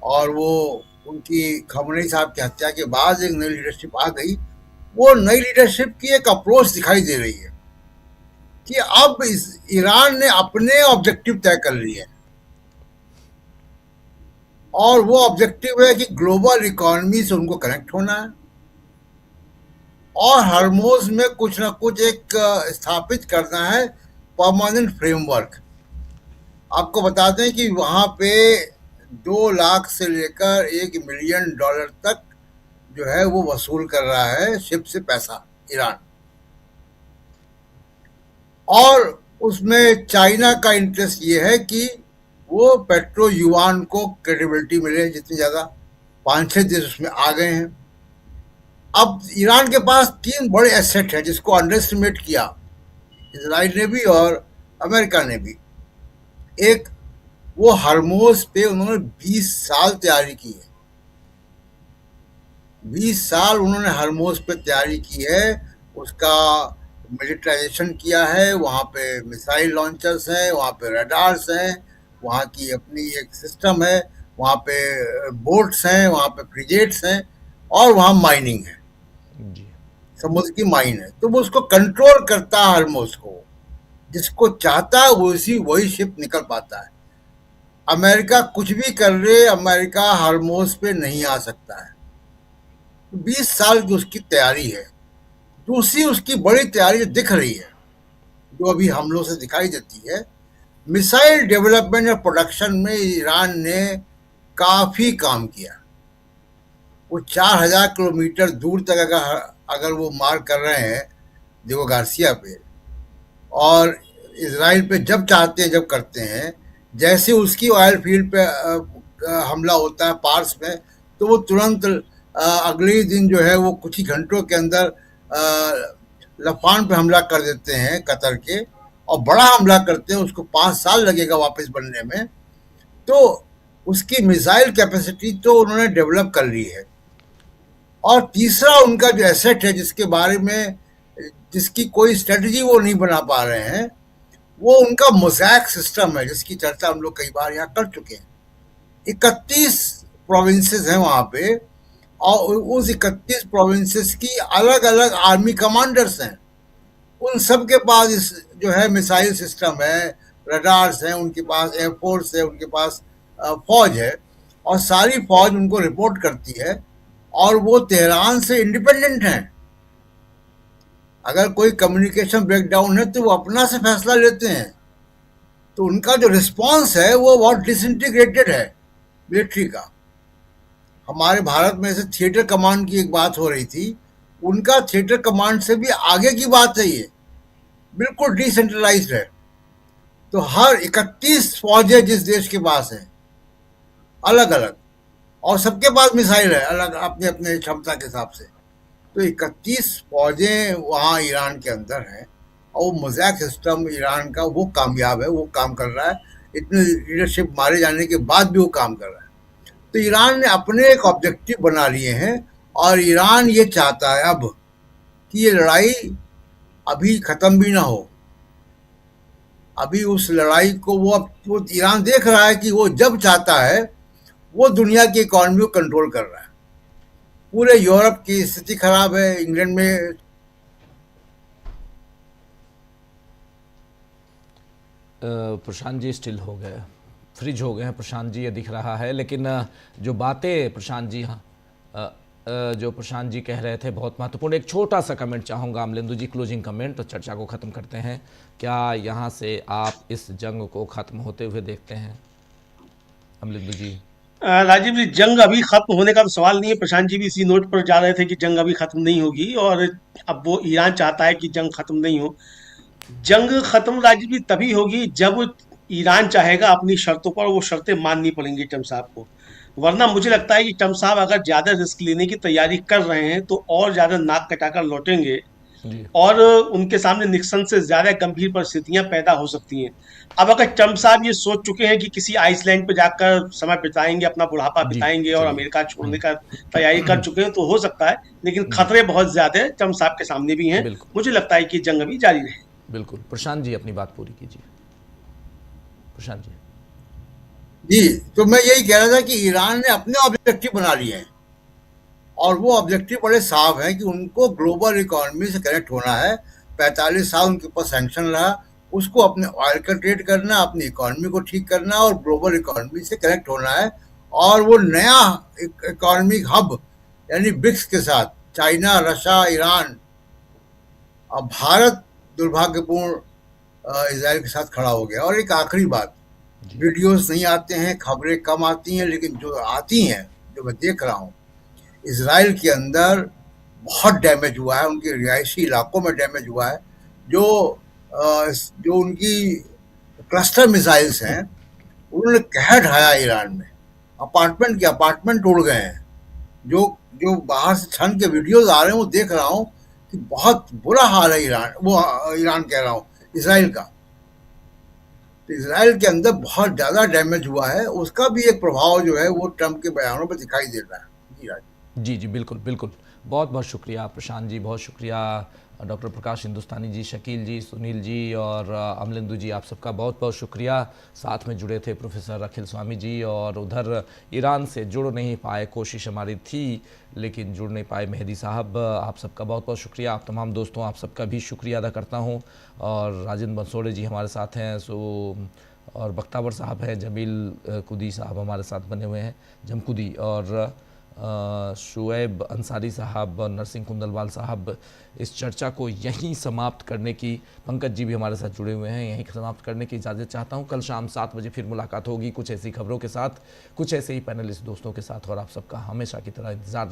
और वो उनकी खमेनी साहब की हत्या के बाद एक नई लीडरशिप आ गई। वो नई लीडरशिप की एक अप्रोच दिखाई दे रही है कि अब इस ईरान ने अपने ऑब्जेक्टिव तय कर लिए हैं, और वो ऑब्जेक्टिव है कि ग्लोबल इकोनॉमी से उनको कनेक्ट होना है और हरमोज में कुछ ना कुछ एक स्थापित करना है, परमानेंट फ्रेमवर्क। आपको बता दें कि वहां पे 2 लाख से लेकर $1 मिलियन तक जो है वो वसूल कर रहा है शिप से पैसा ईरान। और उसमें चाइना का इंटरेस्ट ये है कि वो पेट्रो युआन को क्रेडिबिलिटी मिले जितनी ज़्यादा। 5-6 देश उसमें आ गए हैं। अब ईरान के पास 3 बड़े एसेट हैं जिसको अंडर एस्टिमेट किया इजराइल ने भी और अमेरिका ने भी। एक, वो हरमोज पे उन्होंने 20 साल तैयारी की है। 20 साल उन्होंने हरमोज पे तैयारी की है, उसका मिलिटराइजेशन किया है। वहाँ पे मिसाइल लॉन्चर्स हैं, वहाँ पे रडार्स हैं, वहाँ की अपनी एक सिस्टम है, वहाँ पे बोट्स हैं, वहाँ पे फ्रिगेट्स हैं, और वहाँ माइनिंग है, समुद्र की माइन है। तो वो उसको कंट्रोल करता है हरमोज को, जिसको चाहता है वही शिप निकल पाता है। अमेरिका कुछ भी कर ले, अमेरिका हरमोज पे नहीं आ सकता है। 20 साल की उसकी तैयारी है। दूसरी उसकी बड़ी तैयारी जो दिख रही है, जो अभी हमलों से दिखाई देती है, मिसाइल डेवलपमेंट और प्रोडक्शन में ईरान ने काफी काम किया। वो 4000 किलोमीटर दूर तक अगर वो मार कर रहे हैं दिगो गार्सिया पे, और इजराइल पे जब चाहते हैं जब करते हैं, जैसे उसकी ऑयल फील्ड पे हमला होता है पार्स में, तो वो तुरंत अगले ही दिन जो है वो कुछ ही घंटों के अंदर लफान पे हमला कर देते हैं कतर के, और बड़ा हमला करते हैं, उसको 5 साल लगेगा वापस बनने में। तो उसकी मिसाइल कैपेसिटी तो उन्होंने डेवलप कर ली है। और तीसरा उनका जो एसेट है जिसके बारे में जिसकी कोई स्ट्रेटजी वो नहीं बना पा रहे हैं, वो उनका मोज़ैक सिस्टम है, जिसकी चर्चा हम लोग कई बार यहाँ कर चुके हैं। 31 प्रोविंसेस हैं वहाँ पे, और उस 31 प्रोविंसेस की अलग अलग आर्मी कमांडर्स हैं। उन सब के पास इस जो है मिसाइल सिस्टम है, रडार्स हैं, उनके पास एयरफोर्स है, उनके पास फौज है, और सारी फौज उनको रिपोर्ट करती है, और वो तेहरान से इंडिपेंडेंट हैं। अगर कोई कम्युनिकेशन ब्रेकडाउन है तो वो अपना से फैसला लेते हैं। तो उनका जो रिस्पांस है वो बहुत डिसइंटीग्रेटेड है मिलिट्री का। हमारे भारत में से थिएटर कमांड की एक बात हो रही थी, उनका थिएटर कमांड से भी आगे की बात है, ये बिल्कुल डिसेंट्रलाइज्ड है। तो हर 31 फौजें जिस देश के पास है अलग अलग, और सबके पास मिसाइल है अलग अपने अपने क्षमता के हिसाब से, तो 31 फौजें वहाँ ईरान के अंदर हैं, और वो मोज़ैक सिस्टम ईरान का वो कामयाब है, वो काम कर रहा है। इतने लीडरशिप मारे जाने के बाद भी वो काम कर रहा है। तो ईरान ने अपने एक ऑब्जेक्टिव बना लिए हैं, और ईरान ये चाहता है अब कि ये लड़ाई अभी ख़त्म भी ना हो। अभी उस लड़ाई को वो ईरान देख रहा है कि वो जब चाहता है वो दुनिया की इकॉनमी को कंट्रोल कर रहा है। पूरे यूरोप की स्थिति खराब है, इंग्लैंड में प्रशांत जी स्टिल हो गए, फ्रिज हो गए हैं प्रशांत जी, ये दिख रहा है। लेकिन जो बातें प्रशांत जी जो प्रशांत जी कह रहे थे बहुत महत्वपूर्ण। एक छोटा सा कमेंट चाहूँगा अमलेंदु जी, क्लोजिंग कमेंट, तो चर्चा को ख़त्म करते हैं। क्या यहाँ से आप इस जंग को ख़त्म होते हुए देखते हैं अमलेंदु जी? राजीव जी, जंग अभी खत्म होने का तो सवाल नहीं है। प्रशांत जी भी इसी नोट पर जा रहे थे कि जंग अभी खत्म नहीं होगी, और अब वो ईरान चाहता है कि जंग खत्म नहीं हो। जंग खत्म राजीव जी तभी होगी जब ईरान चाहेगा अपनी शर्तों पर, वो शर्तें माननी पड़ेंगी ट्रम्प साहब को। वरना मुझे लगता है कि ट्रम्प साहब अगर ज्यादा रिस्क लेने की तैयारी कर रहे हैं तो और ज्यादा नाक कटाकर लौटेंगे, और उनके सामने निक्सन से ज्यादा गंभीर परिस्थितियां पैदा हो सकती हैं। अब अगर ट्रम्प साहब ये सोच चुके हैं कि किसी आइसलैंड पे जाकर समय बिताएंगे, अपना बुढ़ापा बिताएंगे और अमेरिका छोड़ने का तैयारी कर चुके हैं, तो हो सकता है, लेकिन खतरे बहुत ज्यादा ट्रम्प साहब के सामने भी हैं। मुझे लगता है कि जंग अभी जारी रहे। बिल्कुल। प्रशांत जी अपनी बात पूरी कीजिए। प्रशांत जी। जी, तो मैं यही कह रहा था कि ईरान ने अपने ऑब्जेक्टिव बना लिए हैं, और वो ऑब्जेक्टिव बड़े साफ हैं कि उनको ग्लोबल इकोनॉमी से कनेक्ट होना है। 45 साल उनके ऊपर सैंक्शन रहा, उसको अपने ऑयल का ट्रेड करना, अपनी इकोनॉमी को ठीक करना, और ग्लोबल इकोनॉमी से कनेक्ट होना है। और वो नया इकोनॉमिक हब यानी ब्रिक्स के साथ चाइना, रशिया, ईरान और भारत दुर्भाग्यपूर्ण इजराइल के साथ खड़ा हो गया। और एक आखिरी बात, वीडियोस नहीं आते हैं, खबरें कम आती हैं, लेकिन जो आती हैं, जो मैं देख रहा हूँ, इजराइल के अंदर बहुत डैमेज हुआ है, उनके रिहायशी इलाकों में डैमेज हुआ है। जो उनकी क्लस्टर मिसाइल्स हैं उन्होंने कहर ढाया ईरान में, अपार्टमेंट उड़ गए हैं। जो बाहर से छन के वीडियोस आ रहे हैं वो देख रहा हूँ कि बहुत बुरा हाल है ईरान कह रहा हूँ, इजराइल का। तो इजराइल के अंदर बहुत ज़्यादा डैमेज हुआ है, उसका भी एक प्रभाव जो है वो ट्रम्प के बयानों पर दिखाई दे रहा है। जी बिल्कुल बिल्कुल। बहुत बहुत शुक्रिया प्रशांत जी, बहुत शुक्रिया डॉक्टर प्रकाश हिंदुस्तानी जी, शकील जी, सुनील जी और अमलेंदु जी, आप सबका बहुत बहुत शुक्रिया। साथ में जुड़े थे प्रोफेसर अखिल स्वामी जी, और उधर ईरान से जुड़ नहीं पाए, कोशिश हमारी थी लेकिन जुड़ नहीं पाए मेहदी साहब, आप सबका बहुत बहुत शुक्रिया। आप तमाम दोस्तों, आप सबका भी शुक्रिया अदा करता हूँ। और राजेंद्र बंसोड़े जी हमारे साथ हैं, और बख्तावर साहब हैं, जमील कुदी साहब हमारे साथ बने हुए हैं, जमकुदी, और शुएब अंसारी साहब, नरसिंह कुंदलवाल साहब। इस चर्चा को यहीं समाप्त करने की, पंकज जी भी हमारे साथ जुड़े हुए हैं, यहीं समाप्त करने की इजाज़त चाहता हूं। कल शाम 7 बजे फिर मुलाकात होगी कुछ ऐसी खबरों के साथ, कुछ ऐसे ही पैनलिस्ट दोस्तों के साथ, और आप सबका हमेशा की तरह इंतज़ार